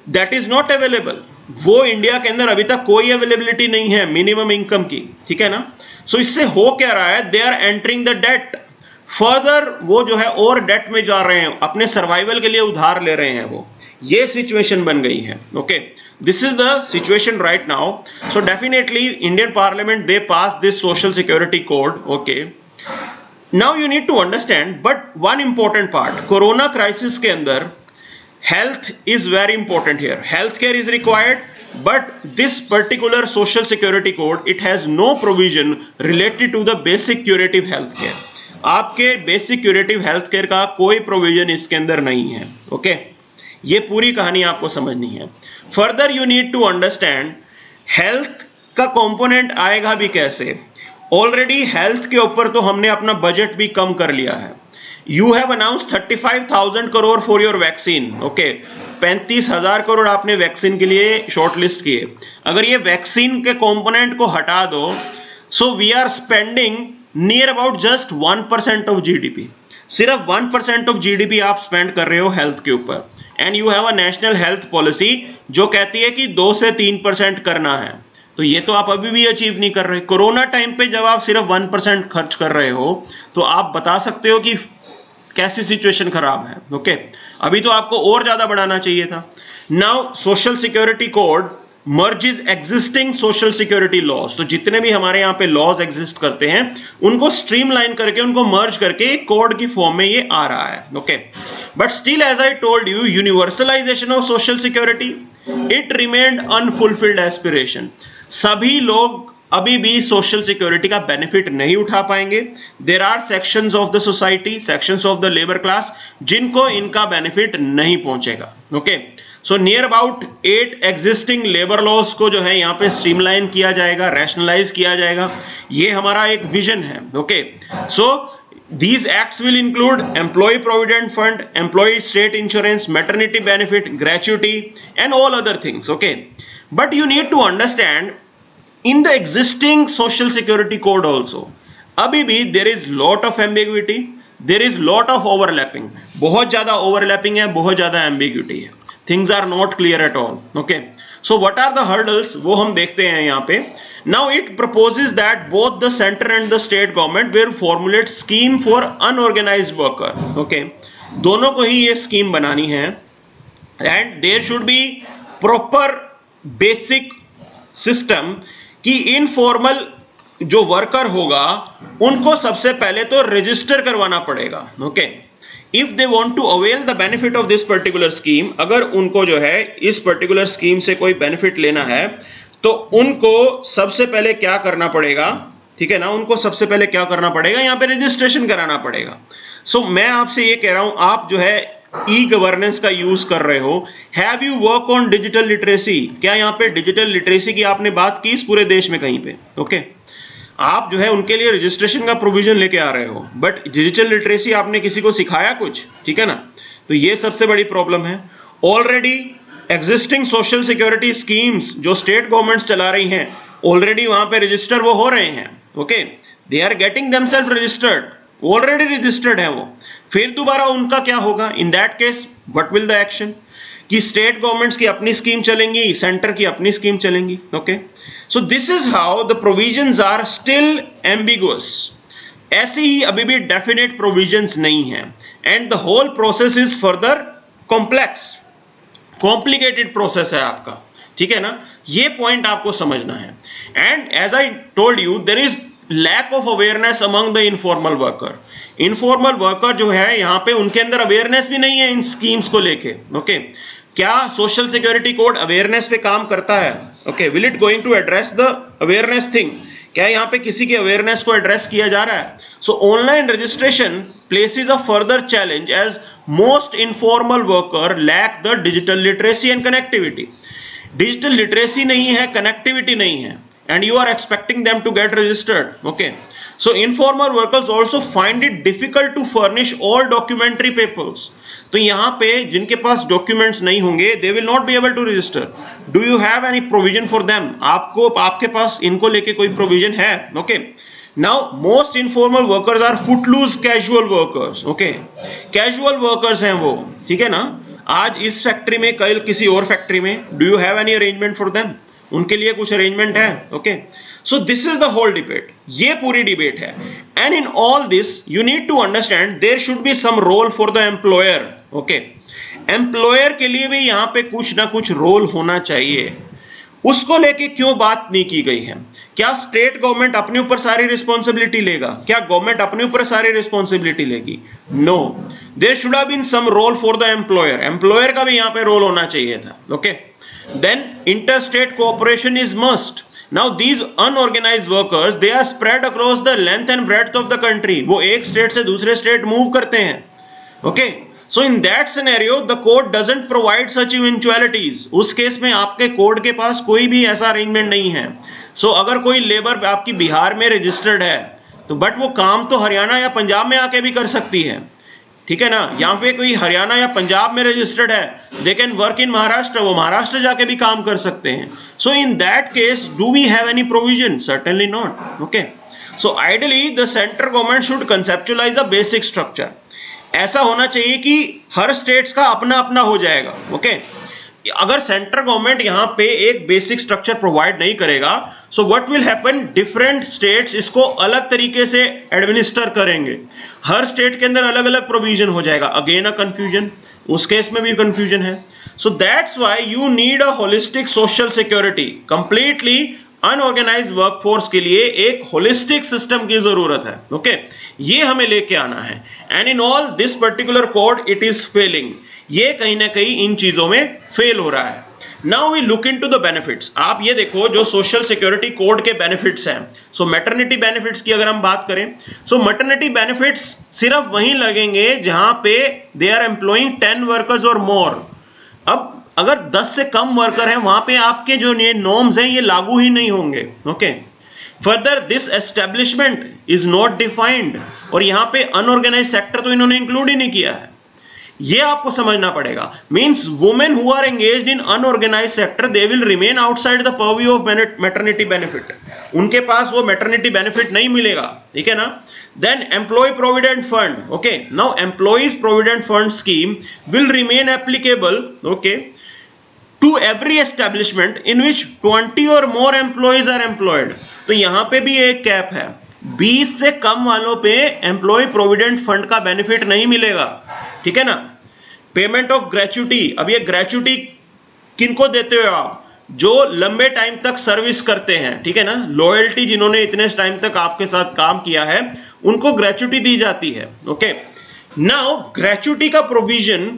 [SPEAKER 1] दैट इज नॉट अवेलेबल। वो इंडिया के अंदर अभी तक कोई अवेलेबिलिटी नहीं है मिनिमम इनकम की, ठीक है ना। सो इससे हो क्या रहा है, they are entering the debt further, वो जो है और डेट में जा रहे हैं, अपने सर्वाइवल के लिए उधार ले रहे हैं वो, ये सिचुएशन बन गई है। Okay, this is the situation right now. So definitely Indian parliament they pass this social security code. Okay, now you need to understand but one important part, corona crisis के अंदर health is very important here. Healthcare is required, but this particular social security code, it has no provision related to the basic curative health care. आपके basic curative health care का कोई provision इसके अंदर नहीं है। Okay, ये पूरी कहानी आपको समझनी है। Further you need to understand health का कंपोनेंट आएगा भी कैसे। ऑलरेडी हेल्थ के ऊपर तो हमने अपना बजट भी कम कर लिया है। You have announced 35,000 crore for your vaccine. Okay, 35,000 crore आपने वैक्सीन के लिए शॉर्टलिस्ट किए। अगर ये वैक्सीन के कंपोनेंट को हटा दो, so we are spending near about just 1% of GDP. सिर्फ 1% ऑफ जीडीपी आप स्पेंड कर रहे हो हेल्थ के ऊपर, and you have a national health policy जो कहती है कि 2 से 3% करना है, तो ये तो आप अभी भी अचीव नहीं कर रहे। कोरोना टाइम पे जब आप सिर्फ 1% खर्च कर रहे हो तो आप बता सकते हो कि कैसी सिचुएशन खराब है। ओके, अभी तो आपको और ज्यादा बढ़ाना चाहिए था। Now social security code merges existing social security laws, तो जितने भी हमारे यहाँ पे लॉज एग्जिस्ट करते हैं उनको स्ट्रीमलाइन करके, उनको मर्ज करके एक कोड की फॉर्म में ये आ रहा है। Okay, but still as I told you, universalisation of social security it remained unfulfilled aspiration. सभी लोग अभी भी सोशल सिक्योरिटी का बेनिफिट नहीं उठा पाएंगे। There are sections of the society, sections of the labour class जिनको इनका बेनिफिट नहीं पहुंचेगा। Okay, so near about 8 existing labour laws को जो है यहाँ पे स्ट्रीमलाइन किया जाएगा, रैशनलाइज किया जाएगा, ये हमारा एक विजन है। Okay, so these acts will include employee provident fund, employee state insurance, maternity benefit, gratuity and all other things. Okay, but you need to understand in the existing social security code also अभी भी there is lot of ambiguity, there is lot of overlapping, बहुत ज्यादा overlapping है, बहुत ज्यादा ambiguity है, things are not clear at all. Okay, so what are the hurdles वो हम देखते हैं यहाँ पे। Now it proposes that both the center and the state government will formulate scheme for unorganized worker. Okay, दोनों को ही ये स्कीम बनानी है, and there should be proper basic system कि इनफॉर्मल जो वर्कर होगा उनको सबसे पहले तो रजिस्टर करवाना पड़ेगा। Okay, if they want to avail the benefit of this particular scheme, अगर उनको जो है इस पर्टिकुलर स्कीम से कोई बेनिफिट लेना है तो उनको सबसे पहले क्या करना पड़ेगा, ठीक है ना, उनको सबसे पहले क्या करना पड़ेगा, यहाँ पे रजिस्ट्रेशन कराना पड़ेगा। सो मैं आपसे ये कह रहा हूं, आप जो है ई गवर्नेंस का यूज कर रहे हो, have you work on digital literacy, क्या यहाँ पे डिजिटल लिटरेसी की आपने बात की इस पूरे देश में कहीं पे? ओके, आप जो है उनके लिए रजिस्ट्रेशन का प्रोविजन लेके आ रहे हो, बट डिजिटल लिटरेसी आपने किसी को सिखाया कुछ? ठीक है ना, तो ये सबसे बड़ी प्रॉब्लम है। Already existing social security schemes जो स्टेट गवर्नमेंट्स चला रही हैं, ऑलरेडी वहां पे रजिस्टर वो हो रहे हैं। Okay, they are getting themselves registered, already registered है वो, फिर दोबारा उनका क्या होगा? In that case what will the action, कि स्टेट गवर्नमेंट्स की अपनी स्कीम चलेंगी, सेंटर की अपनी स्कीम चलेंगी। Okay, so this is how the provisions are still ambiguous, ऐसी ही अभी भी डेफिनेट प्रोविजंस नहीं है, and the whole process is further complex, complicated process है आपका, ठीक है ना, ये पॉइंट आपको समझना है। And as I told you, there is lack of awareness among the informal worker. Informal worker जो है यहाँ पे उनके अंदर अवेयरनेस भी नहीं है इन स्कीम्स को लेके। ओके, क्या सोशल सिक्योरिटी कोड अवेयरनेस पे काम करता है? Okay, will it going to address the awareness thing, क्या यहाँ पे किसी की अवेयरनेस को एड्रेस किया जा रहा है? So online registration places a further challenge as most informal worker lack the digital literacy and connectivity. Digital literacy नहीं है, कनेक्टिविटी नहीं है, and you are expecting them to get registered. Okay, so informal workers also find it difficult to furnish all documentary papers. तो यहाँ पे जिनके पास documents नहीं होंगे, they will not be able to register. Do you have any provision for them? आपके पास इनको लेके कोई प्रोविजन है? Okay, now most informal workers are footloose casual workers. Okay, casual workers हैं वो, ठीक है ना, आज इस फैक्ट्री में, कल किसी और फैक्ट्री में, do you have any arrangement for them? उनके लिए कुछ अरेंजमेंट है? Okay, so this is the whole debate, ये पूरी डिबेट है। And in all this you need to understand there should be some role for the employer. Okay, employer के लिए भी यहाँ पे कुछ ना कुछ रोल होना चाहिए, उसको लेके क्यों बात नहीं की गई है? क्या स्टेट गवर्नमेंट अपने ऊपर सारी रिस्पॉन्सिबिलिटी लेगा? क्या गवर्नमेंट अपने ऊपर सारी रिस्पॉन्सिबिलिटी लेगी? No, there should have been some role for the employer, employer का भी यहाँ पे रोल होना चाहिए था। ओके, then interstate cooperation is must. Now these unorganized workers, they are spread across the length and breadth of the country. वो एक स्टेट से दूसरे स्टेट मूव करते हैं। Okay, so in that scenario the code doesn't provide such eventualities. उस case में आपके code के पास कोई भी ऐसा अरेंजमेंट नहीं है। So अगर कोई लेबर आपकी बिहार में रजिस्टर्ड है तो बट वो काम तो हरियाणा या पंजाब में आके भी कर सकती है, ठीक है ना, यहाँ पे कोई हरियाणा या पंजाब में रजिस्टर्ड है, they can work in Maharashtra, वो महाराष्ट्र जाके भी काम कर सकते हैं। So in that case do we have any provision? Certainly not. Okay, so ideally the central government should conceptualise a basic structure ऐसा होना चाहिए कि हर स्टेट्स का अपना अपना हो जाएगा। ओके, अगर सेंट्रल गवर्नमेंट यहां पे एक बेसिक स्ट्रक्चर प्रोवाइड नहीं करेगा, so what will happen, different states इसको अलग तरीके से एडमिनिस्टर करेंगे, हर स्टेट के अंदर अलग अलग प्रोविजन हो जाएगा, अगेन अ कंफ्यूजन, उस केस में भी कंफ्यूजन है। So that's why you need a holistic social security. Completely unorganised workforce के लिए एक होलिस्टिक सिस्टम की जरूरत है। ओके, ये हमें लेके आना है। And in all this particular code it is failing, ये कहीं ना कहीं इन चीजों में फेल हो रहा है। Now we look into the benefits. आप ये देखो जो सोशल सिक्योरिटी कोड के बेनिफिट्स हैं, सो मैटरनिटी बेनिफिट्स की अगर हम बात करें, सो मैटरनिटी बेनिफिट्स सिर्फ वहीं लगेंगे जहां पे दे आर एम्प्लॉइंग 10 वर्कर्स और मोर। अब अगर 10 से कम वर्कर हैं वहां पे आपके जो ये नॉर्म्स हैं ये लागू ही नहीं होंगे। Okay, further this establishment is not defined, और यहां पे अनऑर्गेनाइज सेक्टर तो इन्होंने इंक्लूड ही नहीं किया है, ये आपको समझना पड़ेगा। Means women who are engaged in unorganised sector they will remain outside the purview of maternity benefit, उनके पास वो मैटरनिटी बेनिफिट नहीं मिलेगा, ठीक है ना। Then employ provident fund, okay, now employees provident fund scheme will remain applicable, okay, to every establishment in which 20 और मोर employees are employed. तो यहां पे भी एक कैप है, 20 से कम वालों पे एम्प्लॉय प्रोविडेंट फंड का बेनिफिट नहीं मिलेगा, ठीक है ना। पेमेंट ऑफ ग्रेच्युटी, अब ये ग्रेच्युटी किनको देते हो आप, जो लंबे टाइम तक सर्विस करते हैं, ठीक है ना, लॉयल्टी जिन्होंने इतने टाइम तक आपके साथ काम किया है उनको ग्रेच्युटी दी जाती है। ओके, नाउ ग्रेच्युटी का प्रोविजन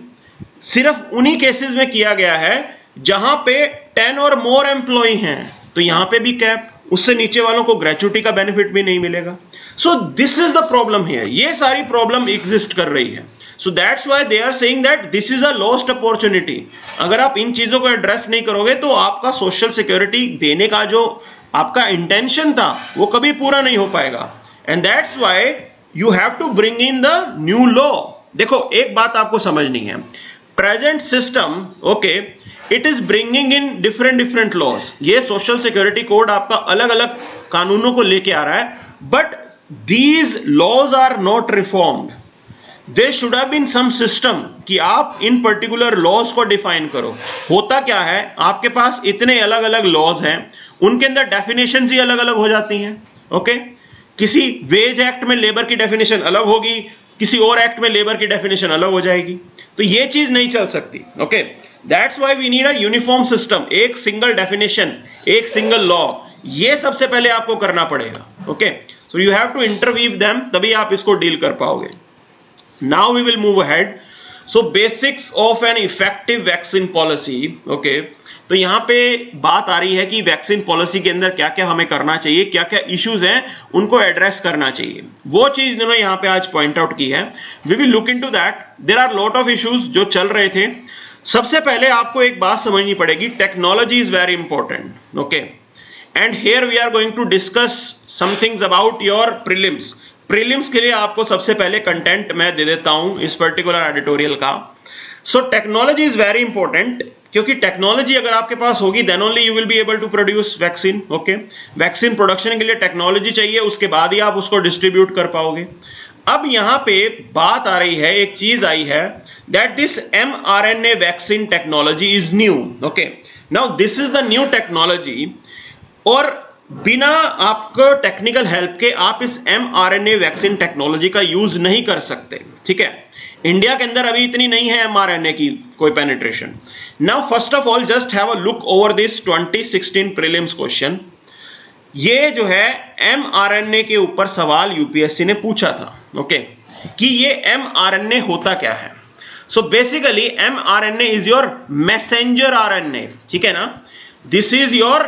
[SPEAKER 1] सिर्फ उन्हीं केसेस में किया गया है जहां पे 10 और मोर एम्प्लॉय हैं, तो यहां पे भी कैप, उससे नीचे वालों को ग्रेच्युटी का बेनिफिट भी नहीं मिलेगा। So this is the problem here, ये सारी प्रॉब्लम एग्जिस्ट कर रही है। So that's why they are saying that this is a lost opportunity. अगर आप इन चीजों को एड्रेस नहीं करोगे तो आपका सोशल सिक्योरिटी देने का जो आपका इंटेंशन था वो कभी पूरा नहीं हो पाएगा। And that's why you have to bring in the new law. देखो एक बात आपको समझनी है, present system, okay, it is bringing in different laws. ये सोशल सिक्योरिटी कोड आपका अलग अलग कानूनों को लेके आ रहा है, but these laws are not reformed. There should have been some system कि आप इन पर्टिकुलर लॉज को डिफाइन करो। होता क्या है, आपके पास इतने अलग अलग लॉज हैं, उनके अंदर डेफिनेशंस ही अलग अलग हो जाती हैं। ओके, किसी वेज एक्ट में लेबर की डेफिनेशन अलग होगी, किसी और एक्ट में लेबर की डेफिनेशन अलग हो जाएगी, तो ये चीज नहीं चल सकती। Okay, that's why we need a uniform system, एक सिंगल डेफिनेशन, एक सिंगल लॉ, ये सबसे पहले आपको करना पड़ेगा। Okay, so you have to interweave them, तभी आप इसको डील कर पाओगे। Now we will move ahead. So basics of an effective vaccine policy. Okay, तो यहां पे बात आ रही है कि वैक्सीन पॉलिसी के अंदर क्या क्या हमें करना चाहिए, क्या क्या इश्यूज हैं उनको एड्रेस करना चाहिए, वो चीज इन्होंने यहां पे आज पॉइंट आउट की है। We will look into that. There are lot of issues जो चल रहे थे। सबसे पहले आपको एक बात समझनी पड़ेगी, technology is very important. Okay, and here we are going to discuss some things about your prelims. Prelims के लिए आपको सबसे पहले कंटेंट मैं दे देता हूं इस पर्टिकुलर एडिटोरियल का। So technology is very important, क्योंकि टेक्नोलॉजी अगर आपके पास होगी then only you will be able to produce vaccine. Okay, vaccine production के लिए टेक्नोलॉजी चाहिए, उसके बाद ही आप उसको डिस्ट्रीब्यूट कर पाओगे। अब यहां पे बात आ रही है, एक चीज आई है, that this mRNA vaccine technology is new. Okay, now this is the new technology, और बिना आपको टेक्निकल हेल्प के आप इस mRNA वैक्सीन टेक्नोलॉजी का यूज नहीं कर सकते। ठीक है, इंडिया के अंदर अभी इतनी नहीं है mRNA की कोई penetration. Now first of all just have a look over this 2016 prelims question. ये जो है mRNA के ऊपर सवाल यूपीएससी ने पूछा था। ओके, कि ये mRNA होता क्या है। So basically mRNA is your messenger RNA, ठीक है ना, this is your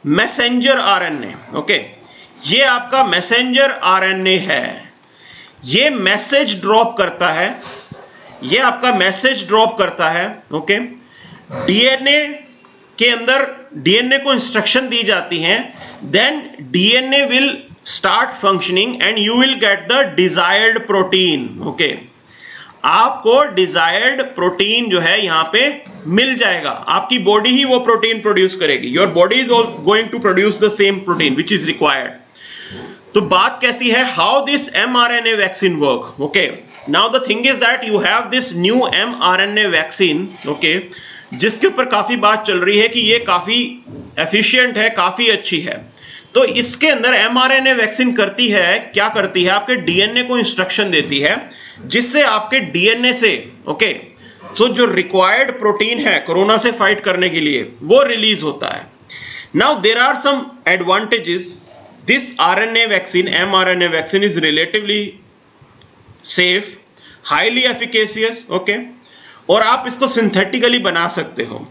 [SPEAKER 1] messenger RNA। Okay, ये आपका मैसेंजर RNA है, ये मैसेज ड्रॉप करता है, ये आपका मैसेज ड्रॉप करता है। ओके, डीएनए के अंदर डीएनए को इंस्ट्रक्शन दी जाती हैं, then DNA will start functioning and you will get the desired protein. Okay, आपको डिजायर्ड प्रोटीन जो है यहां पे मिल जाएगा, आपकी बॉडी ही वो प्रोटीन प्रोड्यूस करेगी। Your body is going to produce the same protein which is required. तो बात कैसी है, how this mRNA vaccine work. Okay, now the thing is that you have this new mRNA vaccine, okay, जिसके ऊपर काफी बात चल रही है कि ये काफी एफिशिएंट है, काफी अच्छी है। तो इसके अंदर mRNA वैक्सीन करती है, क्या करती है, आपके डीएनए को इंस्ट्रक्शन देती है, जिससे आपके डीएनए से, ओके, सो जो रिक्वायर्ड प्रोटीन है कोरोना से फाइट करने के लिए वो रिलीज होता है। Now there are some advantages. This RNA vaccine, mRNA vaccine is relatively safe, highly efficacious, okay, और आप इसको सिंथेटिकली बना सकते हो,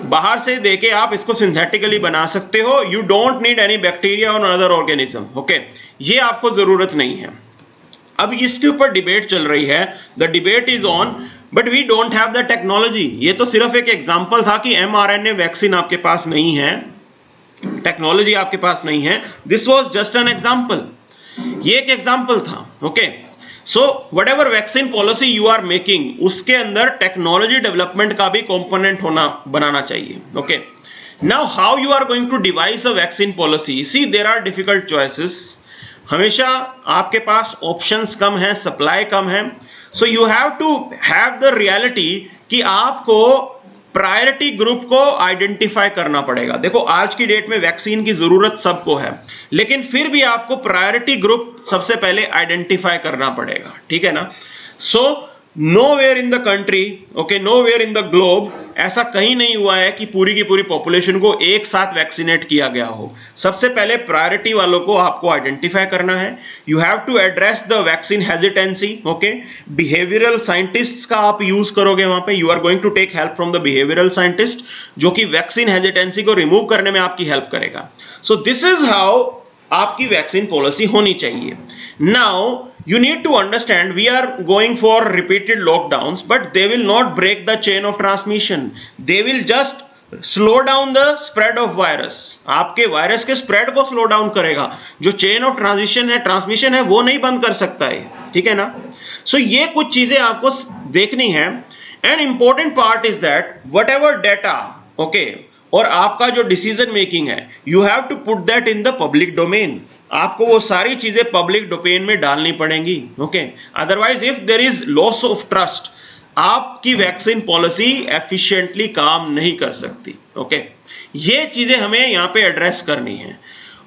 [SPEAKER 1] बाहर से देके आप इसको सिंथेटिकली बना सकते हो। You don't need any bacteria और अदर ऑर्गेनिज्म, ओके, ये आपको जरूरत नहीं है। अब इसके ऊपर डिबेट चल रही है, the debate is on, but we don't have the technology. ये तो सिर्फ एक एग्जांपल था कि mRNA वैक्सीन आपके पास नहीं है, टेक्नोलॉजी आपके पास नहीं है। This was just an example, ये एक एग्जांपल था, okay. So whatever vaccine policy you are making, उसके अंदर टेक्नोलॉजी डेवलपमेंट का भी कंपोनेंट होना, बनाना चाहिए, okay. Now how you are going to devise a vaccine policy, see there are difficult choices. हमेशा आपके पास ऑप्शंस कम है, सप्लाई कम है, so you have to have the reality कि आपको प्रायोरिटी ग्रुप को आइडेंटिफाई करना पड़ेगा। देखो आज की डेट में वैक्सीन की जरूरत सबको है, लेकिन फिर भी आपको प्रायोरिटी ग्रुप सबसे पहले आइडेंटिफाई करना पड़ेगा, ठीक है ना। So nowhere in the country, okay, nowhere in the globe ऐसा कहीं नहीं हुआ है कि पूरी की पूरी पॉपुलेशन को एक साथ वैक्सीनेट किया गया हो। सबसे पहले प्रायोरिटी वालों को आपको आइडेंटिफाई करना है। You have to address the vaccine hesitancy, okay. Behavioural scientists का आप यूज करोगे वहां पे, you are going to take help from the behavioural scientist, जो कि वैक्सीन हेजिटेंसी को रिमूव करने में आपकी हेल्प करेगा। सो दिस इज हाउ आपकी वैक्सीन पॉलिसी होनी चाहिए। Now you need to understand we are going for repeated lockdowns, but they will not break the chain of transmission, they will just slow down the spread of virus। आपके virus के spread को slow down करेगा, जो chain of transmission है वो नहीं बंद कर सकता है, ठीक है ना। सो ये कुछ चीजें आपको देखनी है। And important part is that whatever data, okay, और आपका जो डिसीजन मेकिंग है, you have to put that in the public domain. आपको वो सारी चीजें पब्लिक डोमेन में डालनी पड़ेंगी, okay. Otherwise if there is loss of trust, आपकी वैक्सीन पॉलिसी एफिशिएंटली काम नहीं कर सकती, ओके। ये चीजें हमें यहां पे एड्रेस करनी है,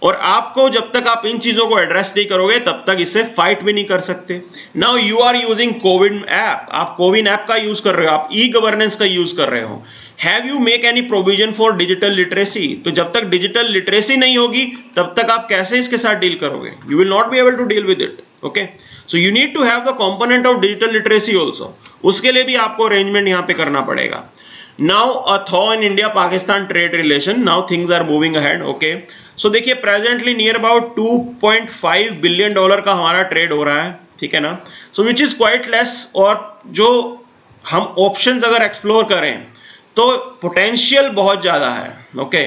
[SPEAKER 1] और आपको जब तक आप इन चीजों को एड्रेस नहीं करोगे तब तक इससे फाइट भी नहीं कर सकते। Now you are using CoWIN app, आप कोविन ऐप का यूज कर रहे हो, आप ई गवर्नेंस का यूज कर रहे हो। Have you make any provision for digital literacy, तो जब तक डिजिटल लिटरेसी नहीं होगी तब तक आप कैसे इसके साथ डील करोगे, you will not be able to deal with it, okay. So you need to have the component of digital literacy also, उसके लिए भी आपको अरेंजमेंट यहां पे करना पड़ेगा। Now a thaw in India Pakistan trade relation, now things are moving ahead, okay. So देखिए presently near about $2.5 billion का हमारा ट्रेड हो रहा है, ठीक है ना। सो विच इज क्वाइट लेस, और जो हम ऑप्शंस अगर एक्सप्लोर करें तो पोटेंशियल बहुत ज्यादा है, ओके।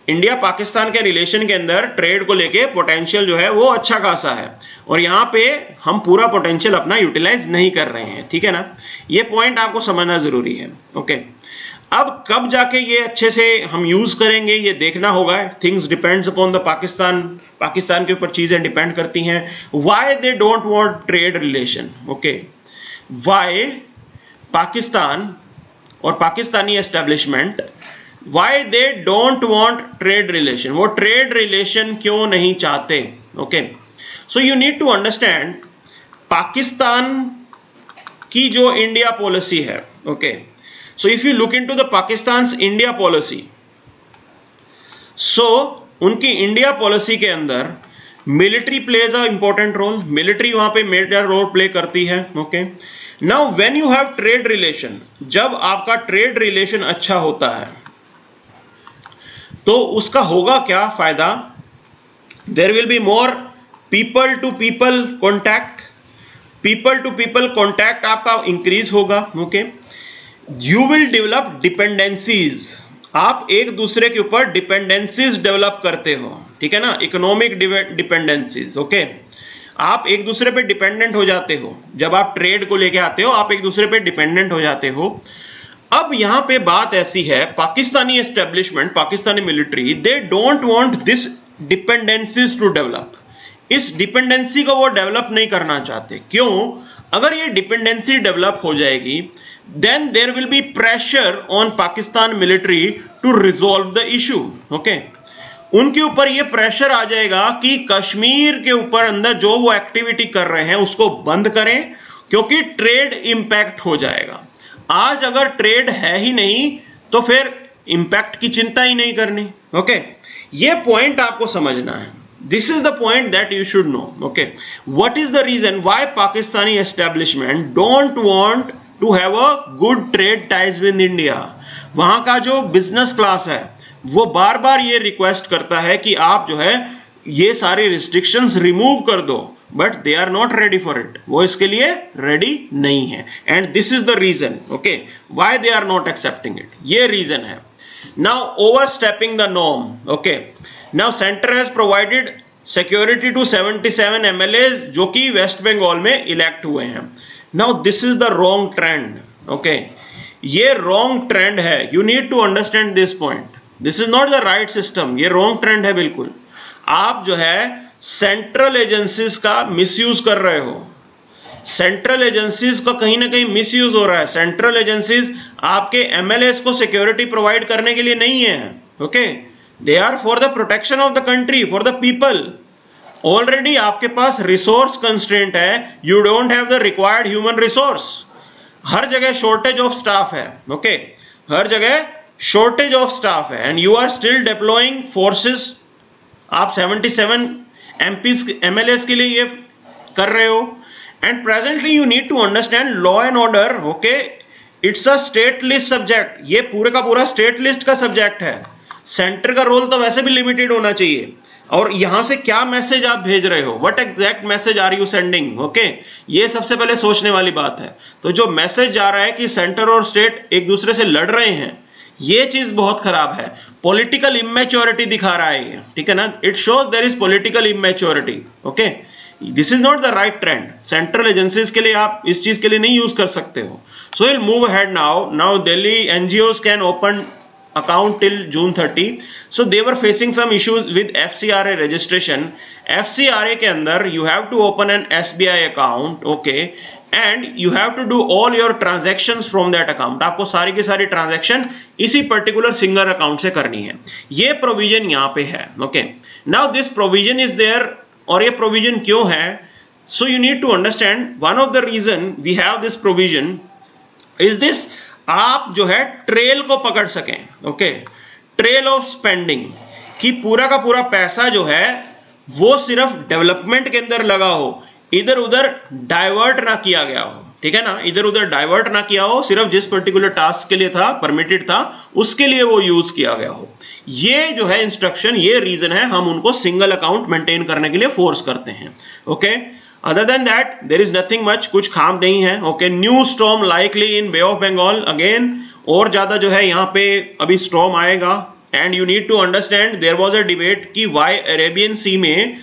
[SPEAKER 1] इंडिया पाकिस्तान के रिलेशन के अंदर ट्रेड को लेके पोटेंशियल जो है वो अच्छा खासा है, और यहाँ पे हम पूरा पोटेंशियल अपना यूटिलाइज नहीं कर रहे हैं, ठीक है ना। ये पॉइंट आपको समझना जरूरी है, ओके। अब कब जाके ये अच्छे से हम यूज करेंगे ये देखना होगा। Things depends upon the Pakistan के ऊपर चीजें डिपेंड करती हैं। Why they don't want trade relation, okay, why Pakistan और Pakistani establishment, why they don't want trade relation, वो ट्रेड रिलेशन क्यों नहीं चाहते, okay. So you need to understand Pakistan की जो इंडिया पॉलिसी है, okay. So if you look into the Pakistan's India policy, so उनकी India policy के अंदर military plays a important role, military वहां पे मेजर रोल प्ले करती है, okay. Now when you have trade relation, जब आपका ट्रेड रिलेशन अच्छा होता है तो उसका होगा क्या फायदा, there will be more people to people contact, people to people contact आपका इंक्रीज होगा, okay. You will develop dependencies, आप एक दूसरे के ऊपर डिपेंडेंसीज डेवलप करते हो, ठीक है ना, इकोनॉमिक डिपेंडेंसीज, ओके। आप एक दूसरे पे डिपेंडेंट हो जाते हो, जब आप ट्रेड को लेके आते हो आप एक दूसरे पे डिपेंडेंट हो जाते हो। अब यहां पे बात ऐसी है, Pakistani establishment, Pakistani military, they don't want this dependencies to develop, इस डिपेंडेंसी को वो डेवलप नहीं करना चाहते। क्यों? अगर ये डिपेंडेंसी डेवलप हो जाएगी, then there will be pressure on Pakistan military to resolve the issue. Okay, उनके ऊपर ये प्रेशर आ जाएगा कि कश्मीर के ऊपर अंदर जो वो एक्टिविटी कर रहे हैं उसको बंद करें, क्योंकि ट्रेड इंपैक्ट हो जाएगा। आज अगर ट्रेड है ही नहीं तो फिर इंपैक्ट की चिंता ही नहीं करनी। ओके, ये पॉइंट आपको समझना है। This is the point that you should know. Okay, what is the reason why Pakistani establishment don't want to have a good trade ties with India? वहां का जो बिजनेस क्लास है वो बार बार ये रिक्वेस्ट करता है कि आप जो है ये सारी रिस्ट्रिक्शंस रिमूव कर दो, but they are not ready for it. वो इसके लिए रेडी नहीं है, and this is the reason okay why they are not accepting it. ये रीजन है। Now overstepping the norm. Okay, now centre has provided security to 77 MLAs जो कि waste Bengal में इलेक्ट हुए हैं। Now this is the wrong trend. Okay, ये wrong trend है। You need to understand this point. This is not the right system. ये wrong trend है बिल्कुल। आप जो है सेंट्रल एजेंसीज का मिसयूज कर रहे हो। सेंट्रल एजेंसीज का कहीं ना कहीं मिसयूज हो रहा है। सेंट्रल एजेंसीज आपके MLAs को सिक्योरिटी प्रोवाइड करने के लिए नहीं है। Okay, they are for the protection of the country, for the people. Already आपके पास रिसोर्स कंस्ट्रेंट है, you don't have the required human resource. हर जगह शॉर्टेज ऑफ स्टाफ है। ओके, हर जगह शॉर्टेज ऑफ स्टाफ है, and you are still deploying forces. आप 77 MPs MLAs के लिए ये कर रहे हो। And presently you need to understand law and order. Okay, it's a state list subject. ये पूरे का पूरा स्टेट लिस्ट का सब्जेक्ट है। सेंटर का रोल तो वैसे भी लिमिटेड होना चाहिए। और यहां से क्या मैसेज आप भेज रहे हो, what exact message are you sending. Okay, ये सबसे पहले सोचने वाली बात है। तो जो मैसेज जा रहा है कि सेंटर और स्टेट एक दूसरे से लड़ रहे हैं, ये चीज बहुत खराब है। पॉलिटिकल इमेच्योरिटी दिखा रहा है ये, ठीक है ना। It shows there is political immaturity. Okay, this is not the right trend. Central agencies के लिए आप इस चीज के लिए नहीं यूज कर सकते हो। सो will move ahead now Delhi NGOs can open account till June 30. So they were facing some issues with FCRA registration. FCRA के अंदर you have to open an SBI account, okay, and you have to do all your transactions from that account. आपको सारी की सारी transaction इसी particular single account से करनी है। ये प्रोविजन यहाँ पे है। Okay, now this provision is there. और ये प्रोविजन क्यों है? So you need to understand one of the reason we have this provision is this, आप जो है ट्रेल को पकड़ सकें। ओके, ट्रेल ऑफ स्पेंडिंग, कि पूरा का पूरा पैसा जो है वो सिर्फ डेवलपमेंट के अंदर लगा हो, इधर उधर डाइवर्ट ना किया गया हो। ठीक है ना, इधर उधर डाइवर्ट ना किया हो, सिर्फ जिस पर्टिकुलर टास्क के लिए था, परमिटेड था, उसके लिए वो यूज किया गया हो। ये जो है इंस्ट्रक्शन, ये रीजन है हम उनको सिंगल अकाउंट मेंटेन करने के लिए फोर्स करते हैं। Okay, other than that there is nothing much, कुछ खाम नहीं है। Okay, new storm likely in bay of Bengal again, और ज्यादा जो है यहाँ पे अभी स्टॉर्म आएगा। And you need to understand there was a debate कि व्हाई अरेबियन सी में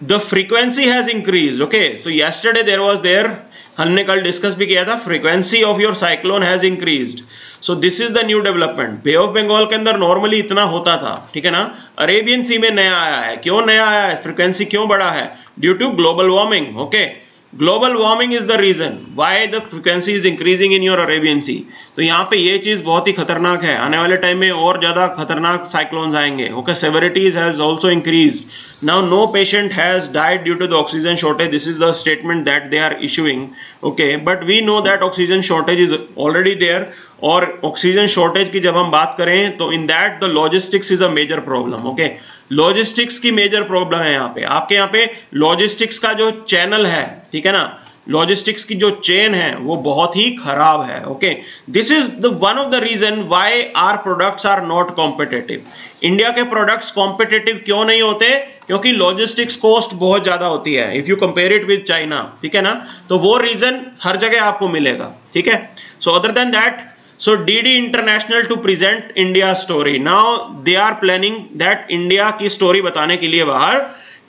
[SPEAKER 1] the frequency has increased. Okay, so yesterday there was there, हमने कल डिस्कस भी किया था, frequency of your cyclone has increased. So this is the new development. Bay of Bengal के अंदर normally इतना होता था, ठीक है ना, अरेबियन सी में नया आया है। क्यों नया आया है, फ्रीक्वेंसी क्यों बढ़ा है? Due to global warming. Okay, global warming is the reason why the frequency is increasing in your Arabian sea. तो यहाँ पे ये चीज बहुत ही खतरनाक है। आने वाले टाइम में और ज्यादा खतरनाक साइक्लोन्स आएंगे। Okay, severities has also increased. Now no patient has died due to the oxygen shortage, this is the statement that they are issuing. Okay, but we know that oxygen shortage is already there, और oxygen shortage की जब हम बात करें तो in that the logistics is a major problem. Okay, logistics की major problem है यहाँ पे। आपके यहाँ पे लॉजिस्टिक्स का जो चैनल है, ठीक है ना, लॉजिस्टिक्स की जो चेन है वो बहुत ही खराब है। Okay, this is the one of the reason why our products are not competitive. India के प्रोडक्ट्स कॉम्पिटिटिव क्यों नहीं होते? क्योंकि लॉजिस्टिक्स कॉस्ट बहुत ज्यादा होती है if you compare it with China, ठीक है ना। तो वो रीजन हर जगह आपको मिलेगा, ठीक है। सो other than that, so DD International to present India story, now they are planning that India की स्टोरी बताने के लिए बाहर,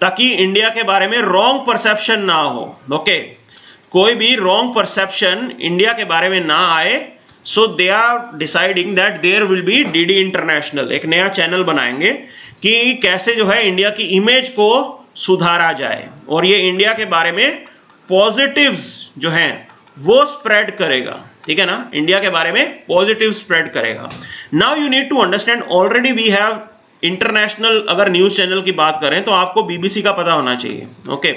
[SPEAKER 1] ताकि इंडिया के बारे में रॉन्ग परसेप्शन ना हो। ओके, कोई भी रॉन्ग परसेप्शन इंडिया के बारे में ना आए। So they are deciding that there will be DD International, एक नया चैनल बनाएंगे कि कैसे जो है इंडिया की इमेज को सुधारा जाए और ये इंडिया के बारे में पॉजिटिव्स जो हैं वो स्प्रेड करेगा, ठीक है ना, इंडिया के बारे में पॉजिटिव स्प्रेड करेगा। Now you need to understand, already we have international, अगर न्यूज चैनल की बात करें तो आपको बीबीसी का पता होना चाहिए। Okay,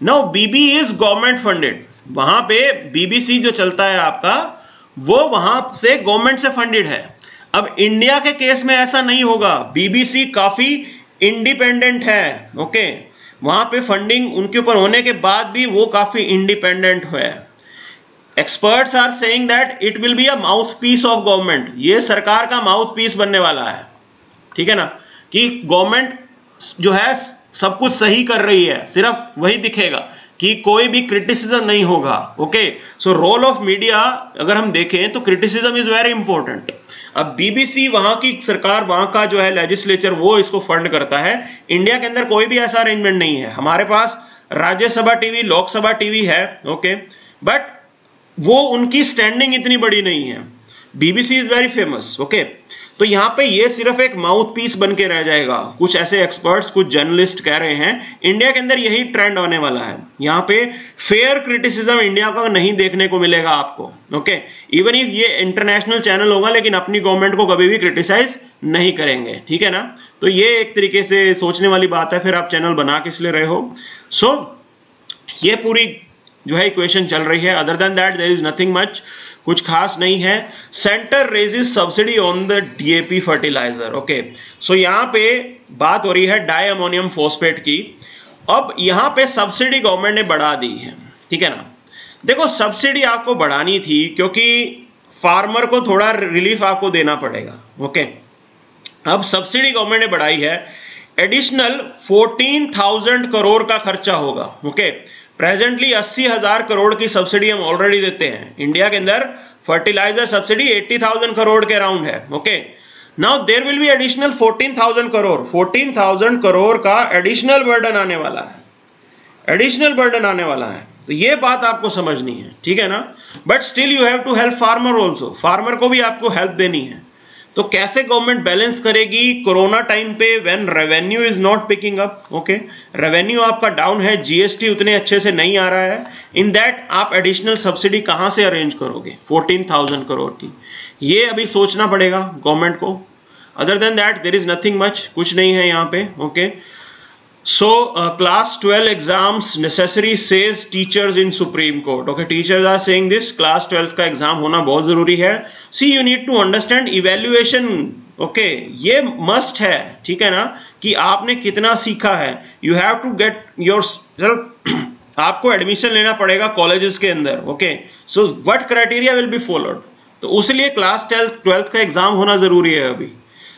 [SPEAKER 1] now BBC is government funded, वहां पे बीबीसी जो चलता है आपका वो वहां से गवर्नमेंट से फंडेड है। अब इंडिया के केस में ऐसा नहीं होगा, बीबीसी काफी इंडिपेंडेंट है। ओके, वहां पे फंडिंग उनके ऊपर होने के बाद भी वो काफी इंडिपेंडेंट है। Experts are saying that it will be a mouthpiece of government, ये सरकार का माउथ पीस बनने वाला है, ठीक है ना, कि गवर्नमेंट जो है सब कुछ सही कर रही है, सिर्फ वही दिखेगा कि कोई भी क्रिटिसिज्म नहीं होगा। Okay, so role of media अगर हम देखें तो क्रिटिसिज्म इज वेरी इंपॉर्टेंट। अब बीबीसी वहां की सरकार, वहां का जो है लेजिस्लेचर वो इसको फंड करता है। इंडिया के अंदर कोई भी ऐसा अरेंजमेंट नहीं है। हमारे पास राज्यसभा टीवी, लोकसभा टीवी है, ओके, बट वो उनकी स्टैंडिंग इतनी बड़ी नहीं है। BBC is very famous. Okay, तो यहां पे ये सिर्फ एक माउथ पीस बन के रह जाएगा। कुछ ऐसे एक्सपर्ट्स, कुछ जर्नलिस्ट कह रहे हैं इंडिया के अंदर यही ट्रेंड आने वाला है। यहां पे फेयर क्रिटिसिज्म इंडिया का नहीं देखने को मिलेगा आपको। ओके, इवन इफ ये इंटरनेशनल चैनल होगा लेकिन अपनी गवर्नमेंट को कभी भी क्रिटिसाइज नहीं करेंगे, ठीक है ना। तो ये एक तरीके से सोचने वाली बात है, फिर आप चैनल बना किस लिए रहे हो। सो ये पूरी जो है इक्वेशन चल रही है। Other than that there is nothing much, कुछ खास नहीं है। Centre raises subsidy on the DAP fertiliser. Okay, so यहां पे बात हो रही है डाई अमोनियम फॉस्फेट की। अब यहां पे सब्सिडी गवर्नमेंट ने बढ़ा दी है, ठीक है ना। देखो, सब्सिडी आपको बढ़ानी थी क्योंकि फार्मर को थोड़ा रिलीफ आपको देना पड़ेगा। ओके, अब सब्सिडी गवर्नमेंट ने बढ़ाई है, एडिशनल 14,000 करोड़ का खर्चा होगा। ओके, प्रेजेंटली 80,000 करोड़ की सब्सिडी हम ऑलरेडी देते हैं। इंडिया के अंदर फर्टिलाइजर सब्सिडी 80,000 करोड़ के अराउंड है। Okay, now there will be additional 14,000 crore. 14,000 crore का एडिशनल बर्डन आने वाला है, एडिशनल बर्डन आने वाला है। तो ये बात आपको समझनी है, ठीक है ना। But still you have to help farmer also, farmer को भी आपको हेल्प देनी है। तो कैसे गवर्नमेंट बैलेंस करेगी कोरोना टाइम पे when revenue is not picking up. Okay, revenue आपका डाउन है, जीएसटी उतने अच्छे से नहीं आ रहा है, इन दैट आप एडिशनल सब्सिडी कहां से अरेंज करोगे 14,000 करोड़ की, ये अभी सोचना पड़ेगा गवर्नमेंट को। Other than that there is nothing much, कुछ नहीं है यहाँ पे। Okay, so class 12 exams necessary says teachers in Supreme Court. Okay, teachers are saying this, class 12 का एग्जाम होना बहुत जरूरी है। See, you need to understand evaluation. Okay, ये must है, ठीक है ना, कि आपने कितना सीखा है। You have to get yourself आपको एडमिशन लेना पड़ेगा कॉलेजेस के अंदर। Okay, so what criteria will be followed? तो उसलिए क्लास 12th का एग्जाम होना जरूरी है अभी।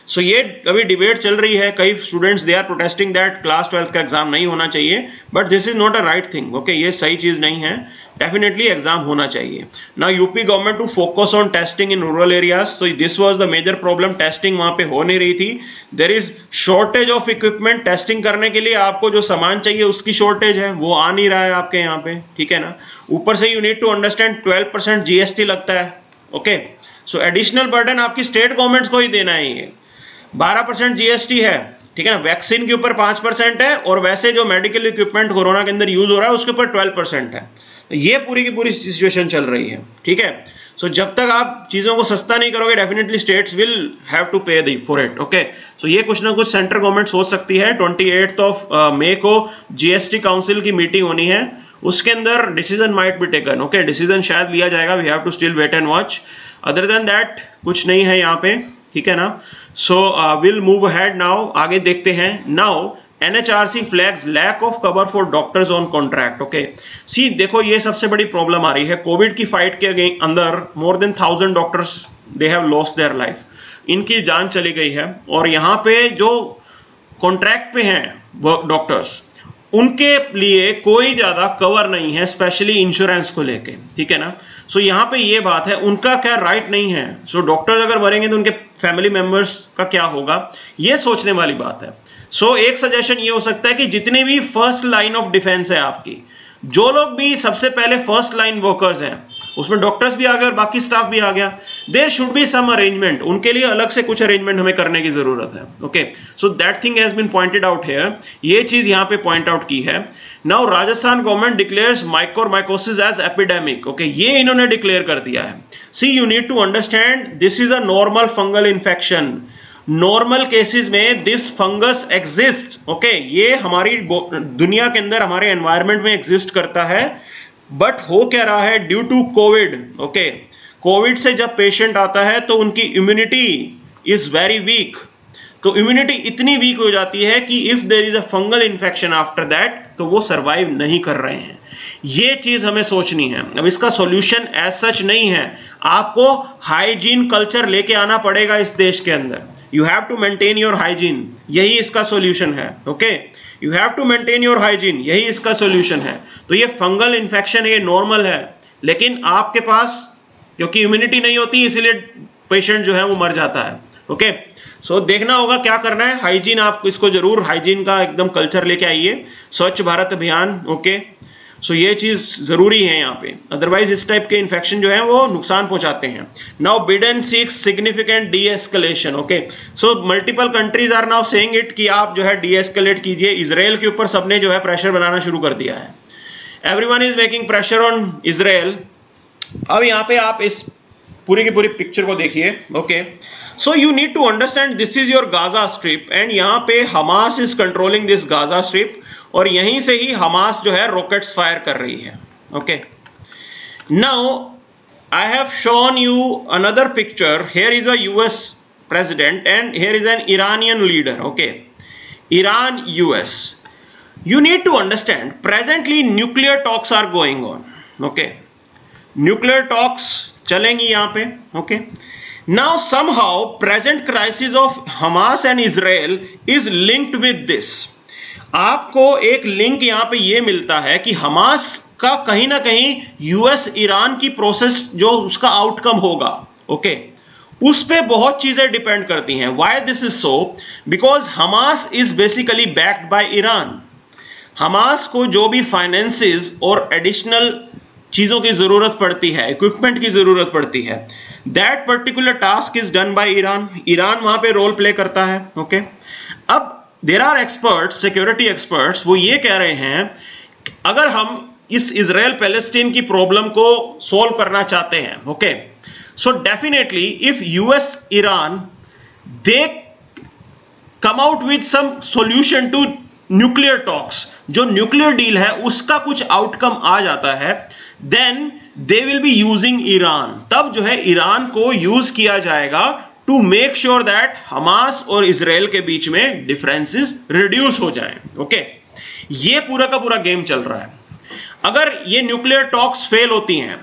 [SPEAKER 1] सो ये अभी डिबेट चल रही है, कई students they are protesting that class 12th का एग्जाम नहीं होना चाहिए, but this is not a right thing. Okay, ये सही चीज नहीं है, डेफिनेटली एग्जाम होना चाहिए। Now UP government to focus on testing in rural areas, so this was the major problem, testing वहां पे हो नहीं रही थी। There is shortage of equipment, testing करने के लिए आपको जो सामान चाहिए उसकी शॉर्टेज है, वो आ नहीं रहा है आपके यहाँ पे, ठीक है ना। ऊपर से you need to understand 12% GST लगता है। ओके, सो एडिशनल बर्डन आपकी स्टेट गवर्नमेंट्स को ही देना है। ये 12% जीएसटी है, ठीक है ना, वैक्सीन के ऊपर 5% है, और वैसे जो मेडिकल इक्विपमेंट कोरोना के अंदर यूज हो रहा है उसके ऊपर 12% है। ये पूरी की पूरी सिचुएशन चल रही है, ठीक है। सो जब तक आप चीजों को सस्ता नहीं करोगे, definitely states will have to pay for it. Okay, so ये कुछ ना कुछ सेंट्रल गवर्नमेंट सोच सकती है। 28 मई को जीएसटी काउंसिल की मीटिंग होनी है, उसके अंदर decision might be taken. Okay, decision शायद लिया जाएगा, we have to still wait and watch. Other than that कुछ नहीं है यहाँ पे, ठीक है ना। So will move ahead now, आगे देखते हैं। Now NHRC flags lack of cover for doctors on contract. Okay, see देखो, ये सबसे बड़ी प्रॉब्लम आ रही है कोविड की फाइट के अंदर। More than 1000 doctors they have lost their life, इनकी जान चली गई है। और यहाँ पे जो कॉन्ट्रैक्ट पे हैं डॉक्टर्स, उनके लिए कोई ज्यादा कवर नहीं है, स्पेशली इंश्योरेंस को लेके, ठीक है ना। सो यहाँ पे ये बात है, उनका क्या राइट नहीं है। सो डॉक्टर्स अगर मरेंगे तो उनके फैमिली मेंबर्स का क्या होगा, ये सोचने वाली बात है। सो एक सजेशन ये हो सकता है कि जितनी भी फर्स्ट लाइन ऑफ डिफेंस है आपकी, जो लोग भी सबसे पहले फर्स्ट लाइन वर्कर्स हैं, उसमें डॉक्टर्स भी आ गए और बाकी स्टाफ भी आ गया, there should be some arrangement, उनके लिए अलग से कुछ अरेंजमेंट हमें करने की जरूरत है। Okay, so that thing has been pointed out here, ये चीज यहां पे पॉइंट आउट की है। Now Rajasthan government declares mucormycosis as epidemic. Okay, ये इन्होंने डिक्लेयर कर दिया है। See you need to understand this is a normal fungal infection, normal cases में दिस फंगस एग्जिस्ट। ओके, ये हमारी दुनिया के अंदर हमारे एनवायरनमेंट में एग्जिस्ट करता है, बट हो क्या रहा है, due to COVID. Okay, COVID से जब पेशेंट आता है तो उनकी इम्यूनिटी इज वेरी वीक, तो इम्यूनिटी इतनी वीक हो जाती है कि if there is a fungal infection after that तो वो सरवाइव नहीं कर रहे हैं। ये चीज हमें सोचनी है। अब इसका सॉल्यूशन एज सच नहीं है, आपको हाइजीन कल्चर लेके आना पड़ेगा इस देश के अंदर। You have to maintain your hygiene, यही इसका सॉल्यूशन है। Okay, you have to maintain your hygiene, यही इसका सॉल्यूशन है। तो ये फंगल इन्फेक्शन ये नॉर्मल है, लेकिन आपके पास क्योंकि इम्यूनिटी नहीं होती इसलिए पेशेंट जो है वो मर जाता है। ओके, सो देखना होगा क्या करना है। हाइजीन, आप इसको जरूर हाइजीन का एकदम कल्चर लेके आइए, स्वच्छ भारत अभियान। ओके, सो ये चीज जरूरी है यहाँ पे, अदरवाइज इस टाइप के इन्फेक्शन जो है वो नुकसान पहुंचाते हैं। Now Biden seeks significant deescalation. Okay, so multiple countries are now saying it कि आप जो है डी एस्केलेट कीजिए। इजराइल के ऊपर सबने जो है प्रेशर बनाना शुरू कर दिया है, everyone is making pressure on Israel. अब यहाँ पे आप इस पूरी की पूरी पिक्चर को देखिए। Okay, so you need to understand this is your Gaza strip and यहाँ पे Hamas is controlling this Gaza strip, और यहीं से ही हमास जो है रॉकेट्स फायर कर रही है। Okay, now I have shown you another picture, here is a US president and here is an Iranian leader. Okay, Iran US, you need to understand presently nuclear talks are going on. Okay, nuclear talks चलेंगी यहाँ पे। Okay, now somehow present crisis of Hamas and Israel is linked with this. आपको एक link यहाँ पे ये मिलता है कि हमास का कहीं ना कहीं यूएस ईरान की प्रोसेस जो उसका आउटकम होगा, ओके, उस पे बहुत चीजें डिपेंड करती हैं। Why this is so? Because Hamas is basically backed by Iran. Hamas को जो भी फाइनेंसेस और एडिशनल चीजों की जरूरत पड़ती है, इक्विपमेंट की जरूरत पड़ती है, that particular task is done by Iran. Iran वहां पे रोल प्ले करता है। ओके, अब there are experts, security experts, वो ये कह रहे हैं अगर हम इस इजराइल पैलेस्टीन की प्रॉब्लम को सॉल्व करना चाहते हैं, okay, so definitely if US Iran they come out with some solution to nuclear talks, जो न्यूक्लियर डील है उसका कुछ आउटकम आ जाता है, then they will be using Iran. तब जो है ईरान को यूज किया जाएगा to make sure that Hamas और इजराइल के बीच में डिफरेंसेस रिड्यूस हो जाएं। ओके, ये पूरा का पूरा गेम चल रहा है। अगर ये न्यूक्लियर टॉक्स फेल होती हैं,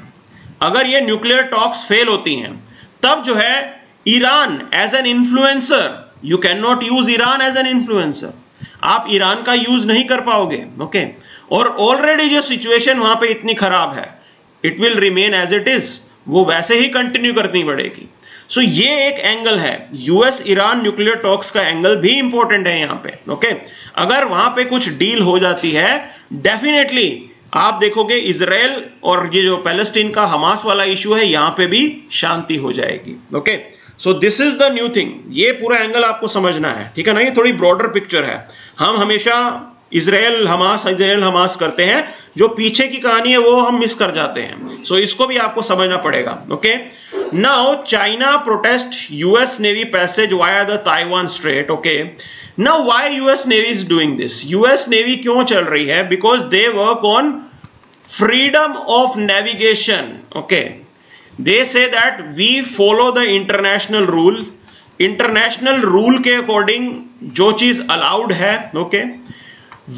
[SPEAKER 1] अगर ये न्यूक्लियर टॉक्स फेल होती हैं, तब जो है Iran as an influencer, you can not use Iran as an influencer, आप ईरान का यूज नहीं कर पाओगे। ओके, और ऑलरेडी जो सिचुएशन वहां पे इतनी खराब है, it will remain as it is, वो वैसे ही कंटिन्यू करनी पड़ेगी। सो ये एक एंगल है, यूएस ईरान न्यूक्लियर टॉक्स का एंगल भी इंपॉर्टेंट है यहां पे। ओके, अगर वहां पे कुछ डील हो जाती है, डेफिनेटली आप देखोगे इजराइल और ये जो पैलेस्टीन का हमास वाला इशू है यहां पे भी शांति हो जाएगी। Okay, so this is the new thing, ये पूरा एंगल आपको समझना है, ठीक है ना। ये थोड़ी ब्रॉडर पिक्चर है, हम हमेशा इजराइल हमास करते हैं, जो पीछे की कहानी है वो हम मिस कर जाते हैं। सो इसको भी आपको समझना पड़ेगा। Okay, now China protest US navy passage via the Taiwan strait. Okay, now why US navy is doing this? US navy क्यों चल रही है? Because they work on freedom of navigation. Okay, they say that we follow the international rule, international rule के according जो चीज allowed है, okay,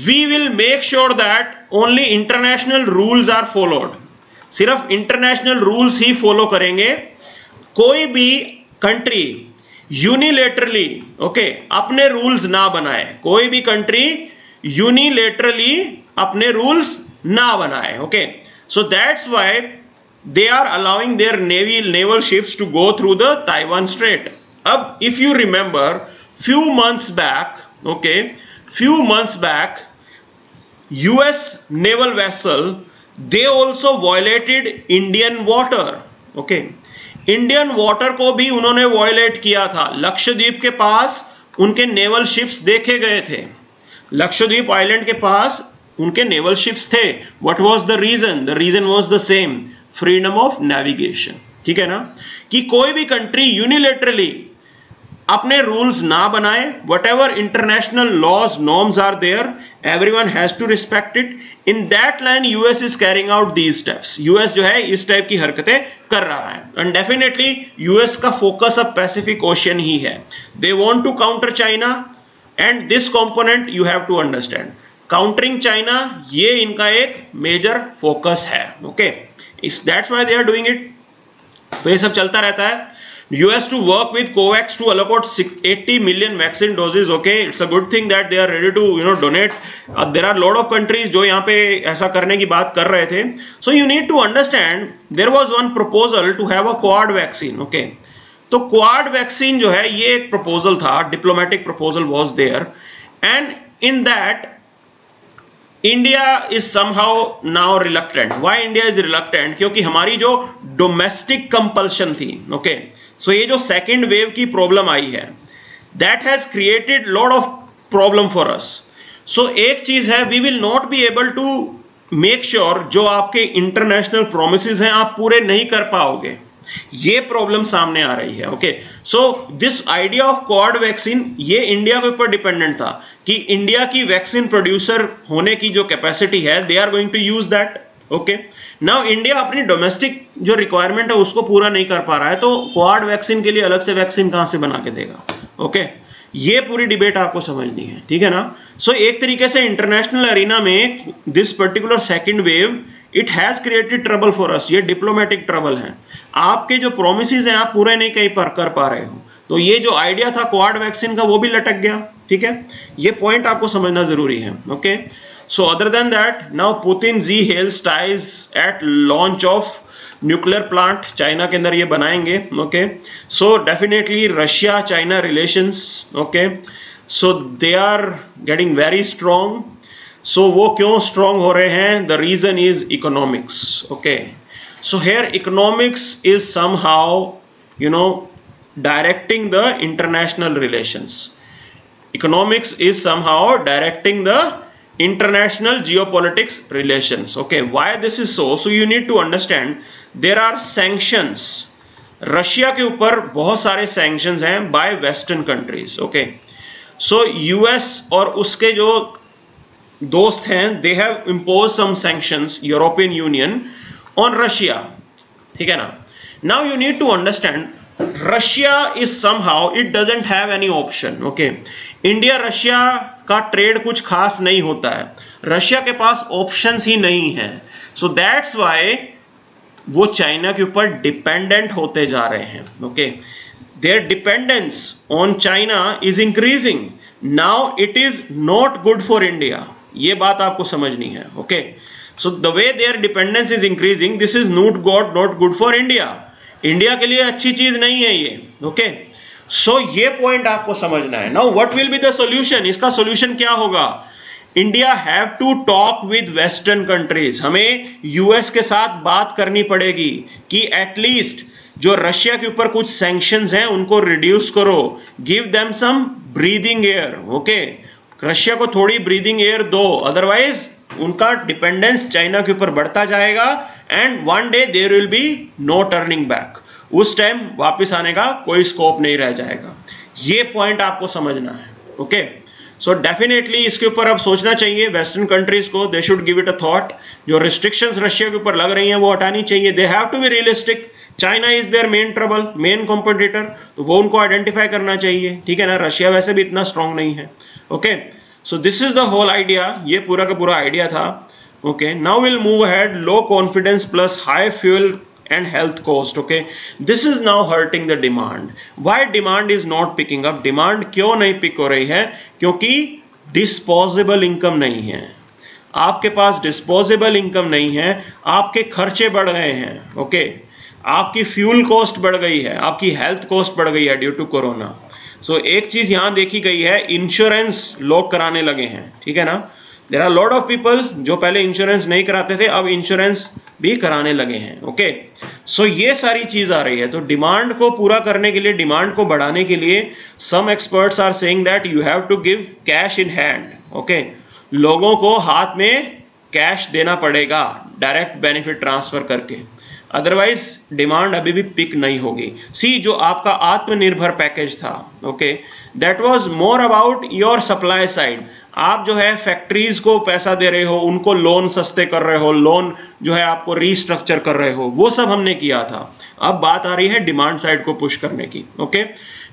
[SPEAKER 1] we will make sure that only international rules are followed. सिर्फ international rules ही follow करेंगे, कोई भी country unilaterally, okay, अपने रूल्स ना बनाए, कोई भी कंट्री यूनिलेटरली अपने रूल्स ना बनाए। Okay, so that's why they are allowing their naval ships to go through the Taiwan Strait. अब if you remember few months back, okay, few months back US naval vessel they also violated Indian water, okay, Indian water को भी उन्होंने violet किया था। लक्षद्वीप के पास उनके naval ships देखे गए थे, लक्षद्वीप आइलैंड के पास उनके नेवल शिप्स थे। What was the reason? The reason was the same, freedom of navigation. ठीक है ना, कि कोई भी कंट्री यूनिलेटरली अपने रूल्स ना बनाए, whatever international laws norms are there, everyone has to respect it. In that line US is carrying out these steps. US जो है इस टाइप की हरकतें कर रहा है, एंड डेफिनेटली यूएस का फोकस अब पैसिफिक ओशियन ही है। They want to counter China, and this component you have to understand, countering China ये इनका एक मेजर फोकस है। Okay, that's why they are doing it. तो ये सब चलता रहता है। US to work with COVAX to allocate 80 million vaccine doses. Okay, it's a good thing that they are ready to donate. There are a lot of countries जो यहाँ पे ऐसा करने की बात कर रहे थे. So you need to understand there was one proposal to have a quad vaccine. Okay, तो quad vaccine जो है ये एक proposal था, diplomatic proposal was there, and in that India is somehow now reluctant. Why India is reluctant? क्योंकि हमारी जो domestic compulsion थी, okay, so ये जो second wave की problem आई है, that has created lot of problem for us. So एक चीज है, we will not be able to make sure जो आपके international promises हैं आप पूरे नहीं कर पाओगे, ये प्रॉब्लम सामने आ रही है। Okay, so this idea of quad vaccine ये इंडिया के ऊपर डिपेंडेंट था कि इंडिया की वैक्सीन प्रोड्यूसर होने की जो कैपेसिटी है, they are going to use that. Okay, now India अपनी डोमेस्टिक जो रिक्वायरमेंट है उसको पूरा नहीं कर पा रहा है, तो क्वाड वैक्सीन के लिए अलग से वैक्सीन कहां से बना के देगा? ओके, ये पूरी डिबेट आपको समझनी है, ठीक है ना। सो एक तरीके से इंटरनेशनल अरीना में this particular second wave it has created trouble for us, ये डिप्लोमेटिक ट्रबल है। आपके जो प्रोमिसेस हैं आप पूरे नहीं कहीं पर कर पा रहे हो, तो ये जो आइडिया था क्वाड वैक्सीन का वो भी लटक गया। ठीक है, ये पॉइंट आपको समझना जरूरी है। Okay, so other than that, now Putin ji hails ties at launch of nuclear plant, China के अंदर ये बनाएंगे। Okay, so definitely Russia China relations, okay, so they are getting very strong. So वो क्यों स्ट्रॉन्ग हो रहे हैं? The reason is economics. Okay, so here economics is somehow directing the international relations. Economics is somehow directing the international geopolitics relations. Okay, why this is so? So you need to understand there are sanctions. Russia के ऊपर बहुत सारे sanctions हैं by western countries. Okay, so US और उसके जो दोस्त हैं they have imposed some sanctions, European Union, on Russia. ठीक है ना? Now you need to understand Russia is somehow it doesn't have any option. Okay, India Russia का trade कुछ खास नहीं होता है, रशिया के पास ऑप्शंस ही नहीं है। सो दैट्स वाई वो चाइना के ऊपर डिपेंडेंट होते जा रहे हैं। Okay, their dependence on China is increasing. Now it is not good for India, ये बात आपको समझनी है। Okay, so the way their dependence is increasing, this is not good for India. India के लिए अच्छी चीज नहीं है ये। ओके, सो ये पॉइंट आपको समझना है। Now what will be the solution? इसका सॉल्यूशन क्या होगा? India have to talk with western countries. हमें यूएस के साथ बात करनी पड़ेगी कि एटलीस्ट जो रशिया के ऊपर कुछ सैंक्शंस हैं उनको रिड्यूस करो, give them some breathing air. Okay, Russia को थोड़ी ब्रीदिंग एयर दो, अदरवाइज उनका डिपेंडेंस चाइना के ऊपर बढ़ता जाएगा and one day there will be no turning back. उस टाइम वापस आने का कोई स्कोप नहीं रह जाएगा। ये पॉइंट आपको समझना है। ओके, सो डेफिनेटली इसके ऊपर अब सोचना चाहिए वेस्टर्न कंट्रीज को, they should give it a thought. जो रिस्ट्रिक्शंस रशिया के ऊपर लग रही हैं वो हटानी चाहिए। They have to be realistic. China is their main trouble, main competitor, तो वो उनको आइडेंटिफाई करना चाहिए। ठीक है ना, रशिया वैसे भी इतना स्ट्रांग नहीं है। Okay, so this is the whole idea, ये पूरा का पूरा आइडिया था। Okay, now will move ahead. Low confidence plus high fuel and health cost. Okay, this is now hurting the demand. Why demand is not picking up? Demand क्यों नहीं pick हो रही है? क्योंकि डिस्पोजेबल इनकम नहीं है। आपके पास डिस्पोजेबल इनकम नहीं है, आपके खर्चे बढ़ गए हैं। ओके, आपकी फ्यूल कॉस्ट बढ़ गई है, आपकी हेल्थ कॉस्ट बढ़ गई है ड्यू टू कोरोना। सो एक चीज यहां देखी गई है, इंश्योरेंस लोग कराने लगे हैं। ठीक है ना, there are lot of people जो पहले इंश्योरेंस नहीं कराते थे, अब इंश्योरेंस भी कराने लगे हैं। ओके, सो ये सारी चीज आ रही है। तो डिमांड को पूरा करने के लिए, डिमांड को बढ़ाने के लिए, some experts are saying that you have to give cash in hand. Okay, लोगों को हाथ में कैश देना पड़ेगा डायरेक्ट बेनिफिट ट्रांसफर करके, अदरवाइज डिमांड अभी भी पिक नहीं होगी। सी, जो आपका आत्मनिर्भर पैकेज था, okay, that was more about your supply side. आप जो है फैक्ट्रीज को पैसा दे रहे हो, उनको लोन सस्ते कर रहे हो, लोन जो है आपको रीस्ट्रक्चर कर रहे हो, वो सब हमने किया था। अब बात आ रही है डिमांड साइड को पुश करने की। Okay,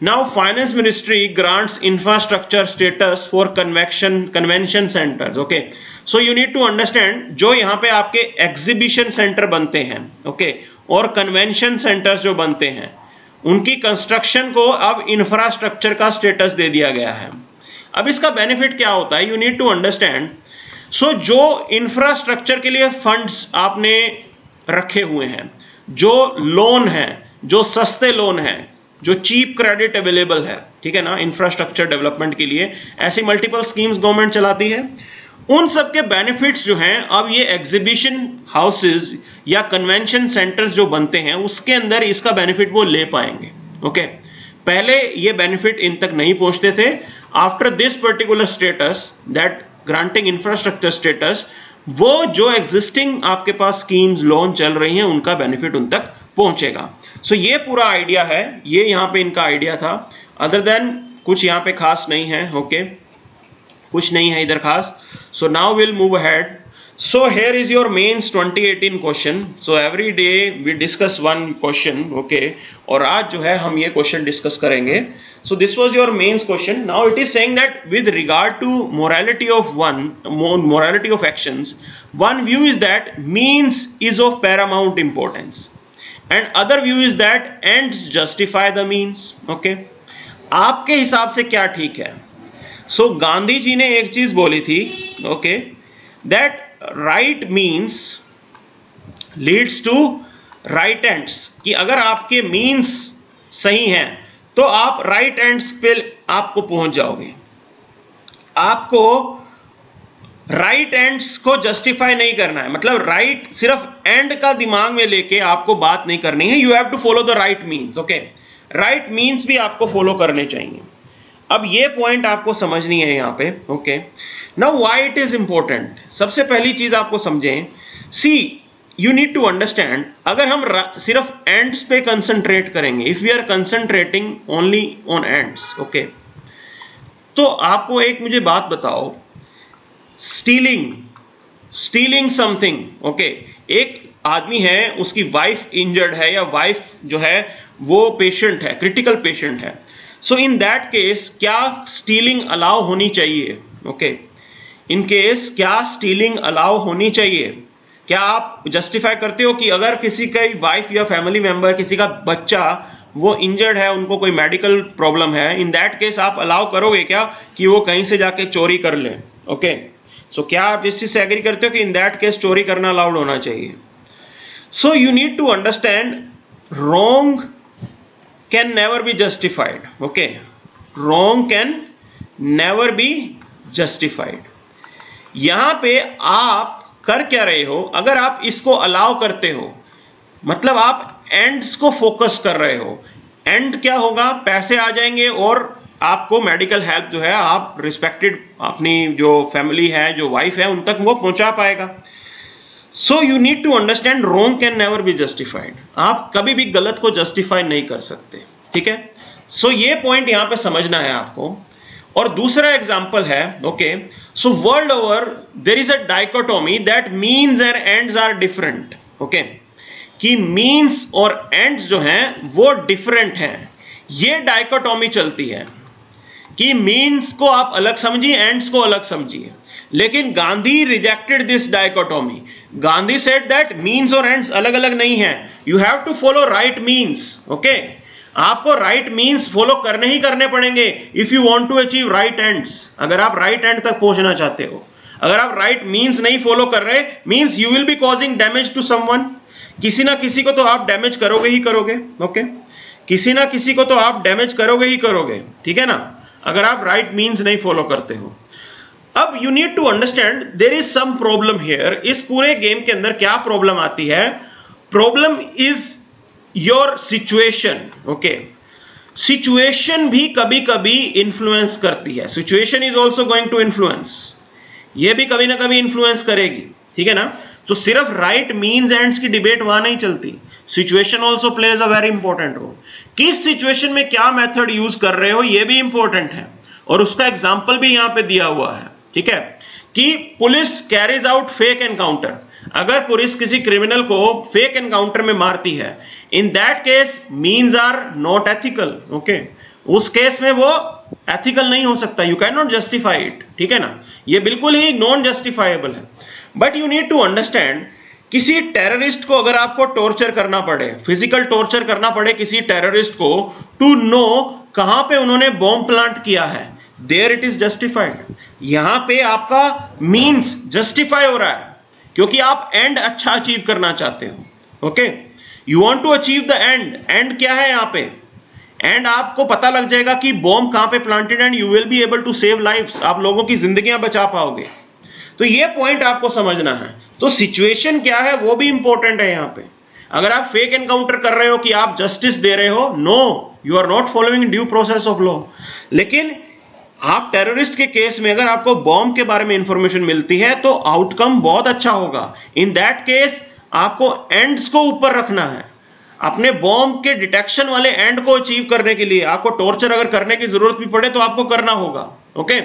[SPEAKER 1] now finance ministry grants infrastructure status for convention centres. Okay, so you need to understand, जो यहाँ पे आपके एग्जीबिशन सेंटर बनते हैं, ओके, और कन्वेंशन सेंटर्स जो बनते हैं, उनकी कंस्ट्रक्शन को अब इंफ्रास्ट्रक्चर का स्टेटस दे दिया गया है। अब इसका बेनिफिट क्या होता है, यू नीड टू अंडरस्टैंड। सो जो इंफ्रास्ट्रक्चर के लिए फंड्स आपने रखे हुए हैं, जो लोन है, जो सस्ते लोन है, जो चीप क्रेडिट अवेलेबल है, ठीक है ना, इंफ्रास्ट्रक्चर डेवलपमेंट के लिए ऐसी मल्टीपल स्कीम्स गवर्नमेंट चलाती है। उन सब के बेनिफिट्स जो हैं अब ये एग्जीबिशन हाउसेस या कन्वेंशन सेंटर्स जो बनते हैं उसके अंदर इसका बेनिफिट वो ले पाएंगे। ओके, पहले ये बेनिफिट इन तक नहीं पहुंचते थे। After this particular status, that granting infrastructure status, वो जो एग्जिस्टिंग आपके पास स्कीम्स लोन चल रही हैं उनका बेनिफिट उन तक पहुंचेगा। सो ये पूरा आइडिया है, ये यहाँ पे इनका आइडिया था। अदर देन कुछ यहाँ पे खास नहीं है। ओके, कुछ नहीं है इधर खास। So now will move ahead. So here is your mains 2018 question. So every day we discuss one question, okay? और आज जो है हम ये question discuss करेंगे. So this was your mains question. Now it is saying that with regard to morality of actions, one view is that means is of paramount importance, and other view is that ends justify the means. Okay? आपके हिसाब से क्या ठीक है? So Gandhi ji ने एक चीज बोली थी, okay, that right means leads to right ends, कि अगर आपके मीन्स सही हैं तो आप राइट एंड्स पे आपको पहुंच जाओगे। आपको राइट एंड्स को जस्टिफाई नहीं करना है, मतलब राइट सिर्फ एंड का दिमाग में लेके आपको बात नहीं करनी है। You have to follow the right means. Okay, right means भी आपको फॉलो करने चाहिए। अब ये पॉइंट आपको समझनी है यहाँ पे। Okay, now why it is important, सबसे पहली चीज आपको समझें। See, you need to understand, अगर हम सिर्फ एंड्स पे कंसंट्रेट करेंगे, if we are concentrating only on ends, okay, तो आपको एक मुझे बात बताओ, स्टीलिंग समथिंग, ओके, एक आदमी है, उसकी वाइफ इंजर्ड है या वाइफ जो है वो पेशेंट है, क्रिटिकल पेशेंट है। सो इन दैट केस क्या स्टीलिंग अलाउ होनी चाहिए? ओके, इन केस क्या स्टीलिंग अलाउ होनी चाहिए? क्या आप जस्टिफाई करते हो कि अगर किसी का वाइफ या फैमिली मेंबर, किसी का बच्चा वो इंजर्ड है, उनको कोई मेडिकल प्रॉब्लम है, इन दैट केस आप अलाउ करोगे क्या कि वो कहीं से जाके चोरी कर ले? ओके, सो क्या आप इस चीज से एग्री करते हो कि इन दैट केस चोरी करना अलाउड होना चाहिए? So you need to understand, wrong can never be justified. Okay, wrong can never be justified. यहां पे आप कर क्या रहे हो? अगर आप इसको अलाउ करते हो, मतलब आप एंड्स को फोकस कर रहे हो। एंड क्या होगा? पैसे आ जाएंगे और आपको मेडिकल हेल्प जो है आप रिस्पेक्टेड अपनी जो फैमिली है, जो वाइफ है, उन तक वो पहुंचा पाएगा। So you need to understand, wrong can never be justified. आप कभी भी गलत को जस्टिफाई नहीं कर सकते, ठीक है? सो ये पॉइंट यहां पे समझना है आपको। और दूसरा एग्जांपल है, okay, so world over there is a dichotomy that means and ends are different. Okay, कि मीन्स और एंड्स जो हैं वो डिफरेंट हैं। ये डाइकोटोमी चलती है कि मीन्स को आप अलग समझिए, एंड्स को अलग समझिए। लेकिन Gandhi rejected this dichotomy. Gandhi said that means और एंड्स अलग अलग नहीं है, you have to follow right means. Okay, आपको राइट मीन्स फॉलो करने ही करने पड़ेंगे if you want to achieve right ends. अगर आप राइट एंड तक पहुंचना चाहते हो, अगर आप राइट मीन्स नहीं फॉलो कर रहे, means you will be causing damage to someone. किसी ना किसी को तो आप डैमेज करोगे ही करोगे। ओके, किसी ना किसी को तो आप डैमेज करोगे ही करोगे, ठीक है ना, अगर आप राइट मीन्स नहीं फॉलो करते हो। अब you need to understand there is some problem here. इस पूरे गेम के अंदर क्या प्रॉब्लम आती है? Problem is your situation. Okay, situation भी कभी कभी इंफ्लुएंस करती है। Situation is also going to influence, ये भी कभी ना कभी इंफ्लुएंस करेगी, ठीक है ना। तो सिर्फ राइट मीन्स एंड्स की डिबेट वहां नहीं चलती, situation also plays a very important role. किस सिचुएशन में क्या मेथड यूज कर रहे हो ये भी इंपॉर्टेंट है, और उसका एग्जाम्पल भी यहां पे दिया हुआ है, ठीक है, कि police carries out fake encounter. अगर पुलिस किसी क्रिमिनल को फेक एनकाउंटर में मारती है, in that case means are not ethical. Okay, उस केस में वो एथिकल नहीं हो सकता, you can not justify it, ठीक है ना, ये बिल्कुल ही नॉन जस्टिफाइबल है। But you need to understand, किसी टेररिस्ट को अगर आपको टॉर्चर करना पड़े, फिजिकल टॉर्चर करना पड़े किसी टेररिस्ट को, टू नो कहां पे उन्होंने बॉम्ब प्लांट किया है, देयर इट इज जस्टिफाइड। यहां पे आपका मीन्स जस्टिफाई हो रहा है, क्योंकि आप एंड अच्छा अचीव करना चाहते हो। Okay, you want to achieve the end. End क्या है यहां पे? एंड आपको पता लग जाएगा कि बॉम्ब कहां पे planted, and you will be able to save lives, आप लोगों की जिंदगियां बचा पाओगे। तो ये पॉइंट आपको समझना है। तो सिचुएशन क्या है वो भी इंपॉर्टेंट है यहां पे। अगर आप फेक एनकाउंटर कर रहे हो कि आप जस्टिस दे रहे हो, no, you are not following due process of law. लेकिन आप टेररिस्ट के केस में अगर आपको बॉम्ब के बारे में इंफॉर्मेशन मिलती है तो आउटकम बहुत अच्छा होगा। इन दैट केस आपको एंड्स को ऊपर रखना है। अपने बॉम्ब के डिटेक्शन वाले एंड को अचीव करने के लिए आपको टॉर्चर अगर करने की जरूरत भी पड़े तो आपको करना होगा। ओके,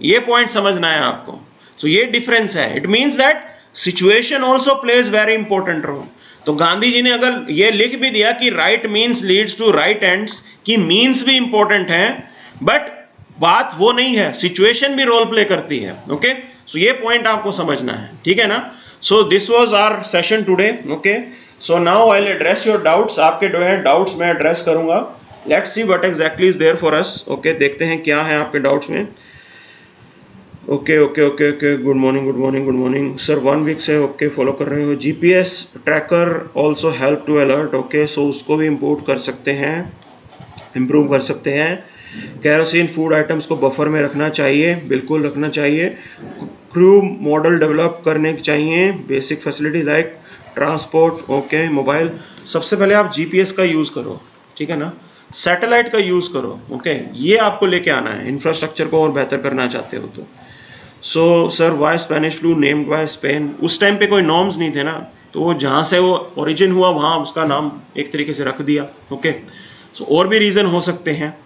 [SPEAKER 1] ये पॉइंट समझना है आपको। सो ये डिफरेंस है। It means that situation also plays very important role. तो गांधी जी ने अगर ये लिख भी दिया कि right means leads to right ends, कि मीन्स भी इंपॉर्टेंट है, बट बात वो नहीं है, सिचुएशन भी रोल प्ले करती है। ओके, सो ये पॉइंट आपको समझना है, ठीक है ना। So this was our session today. Okay, so now I will address your doubts. आपके जो है डाउट्स मैं एड्रेस करूंगा। Let's see what exactly is there for us. Okay, देखते हैं क्या है आपके डाउट्स में। Okay okay okay okay, good morning good morning good morning sir, 1 week से ओके फॉलो कर रहे हो। GPS tracker also help to alert. Okay, so उसको भी इम्पोर्ट कर सकते हैं, इम्प्रूव कर सकते हैं। कैरोसिन फूड आइटम्स को बफर में रखना चाहिए, बिल्कुल रखना चाहिए। क्रू मॉडल डेवलप करने चाहिए, basic facility like transport. Okay, mobile, सबसे पहले आप जीपीएस का यूज़ करो, ठीक है ना, सैटेलाइट का यूज़ करो। ओके, ये आपको लेके आना है इंफ्रास्ट्रक्चर को और बेहतर करना चाहते हो तो। So sir, why Spanish flu named by Spain? उस टाइम पे कोई नॉर्म्स नहीं थे ना, तो वो जहाँ से वो ओरिजिन हुआ वहाँ उसका नाम एक तरीके से रख दिया। ओके, सो और भी रीज़न हो सकते हैं,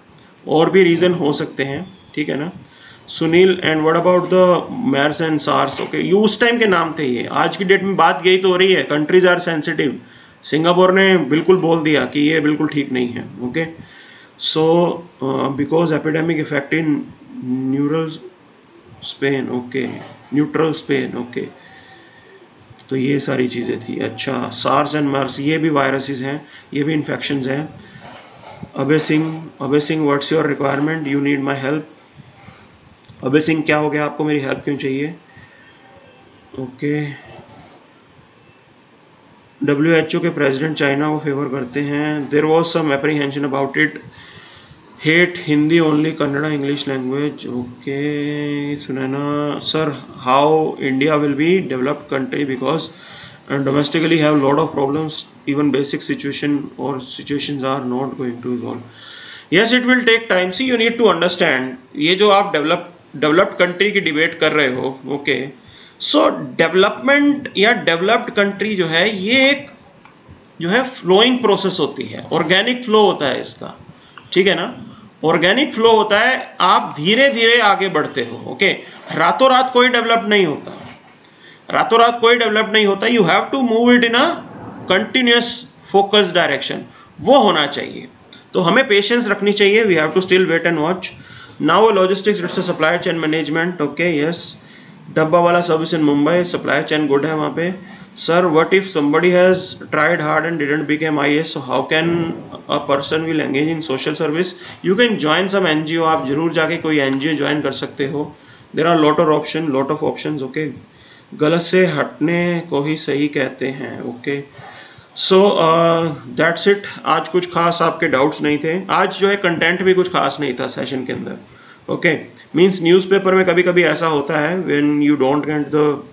[SPEAKER 1] और भी रीज़न हो सकते हैं, ठीक है ना। Sunil, and what about the MERS and SARS? Okay, ये उस टाइम के नाम थे, ये आज की डेट में बात यही तो हो रही है, कंट्रीज आर सेंसिटिव। सिंगापुर ने बिल्कुल बोल दिया कि ये बिल्कुल ठीक नहीं है। Okay, so because epidemic effect in neural Spain. Okay, neutral Spain. Okay, तो ये सारी चीज़ें थी। अच्छा, सार्स एंड मर्स ये भी वायरसेस हैं, ये भी इन्फेक्शंस हैं। Abhay Singh, what's your requirement? You need my help. Abhay Singh, क्या हो गया, आपको मेरी हेल्प क्यों चाहिए? ओके, WHO के प्रेसिडेंट चाइना को फेवर करते हैं। There was some apprehension about it. Hate Hindi only, Kannada English language. Okay, Sunaina, sir, how India will be developed country because domestically have lot of problems, even basic situation or situations are not going to resolve. Yes, it will take time. See, you need to understand, ये जो आप developed country की debate कर रहे हो, okay, सो development या developed country जो है ये एक जो है फ्लोइंग प्रोसेस होती है, ऑर्गेनिक फ्लो होता है इसका, ठीक है ना, ऑर्गेनिक फ्लो होता है। आप धीरे धीरे आगे बढ़ते हो। ओके, रातों रात कोई डेवलप नहीं होता, रातों रात कोई डेवलप नहीं होता। You have to move it in a continuous focus direction, वो होना चाहिए। तो हमें पेशेंस रखनी चाहिए। We have to still wait and watch. Now logistics, it's a supply chain management. Okay, yes, dabbawala service in Mumbai, supply chain good है वहाँ पे। Sir, what if somebody has tried hard and didn't become IAS, so how can a person will engage in social service? You can join some NGO, आप जरूर जाके कोई NGO join कर सकते हो। There are lot of options। Okay, गलत से हटने को ही सही कहते हैं। Okay, so that's it. आज कुछ खास आपके डाउट्स नहीं थे, आज जो है कंटेंट भी कुछ खास नहीं था सेशन के अंदर। ओके, मीन्स न्यूज़पेपर में कभी कभी ऐसा होता है when you don't get the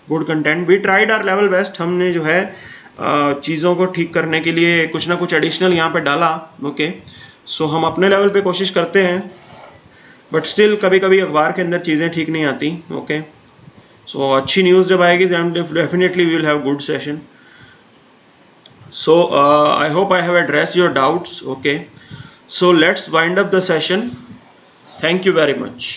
[SPEAKER 1] good content, we tried our level best, हमने जो है चीज़ों को ठीक करने के लिए कुछ ना कुछ एडिशनल यहाँ पे डाला। ओके, सो हम अपने लेवल पे कोशिश करते हैं, बट स्टिल कभी कभी अखबार के अंदर चीज़ें ठीक नहीं आती। ओके, सो अच्छी न्यूज़ जब आएगी definitely we will have good session. So I hope I have addressed your doubts. Okay, so let's wind up the session. Thank you very much.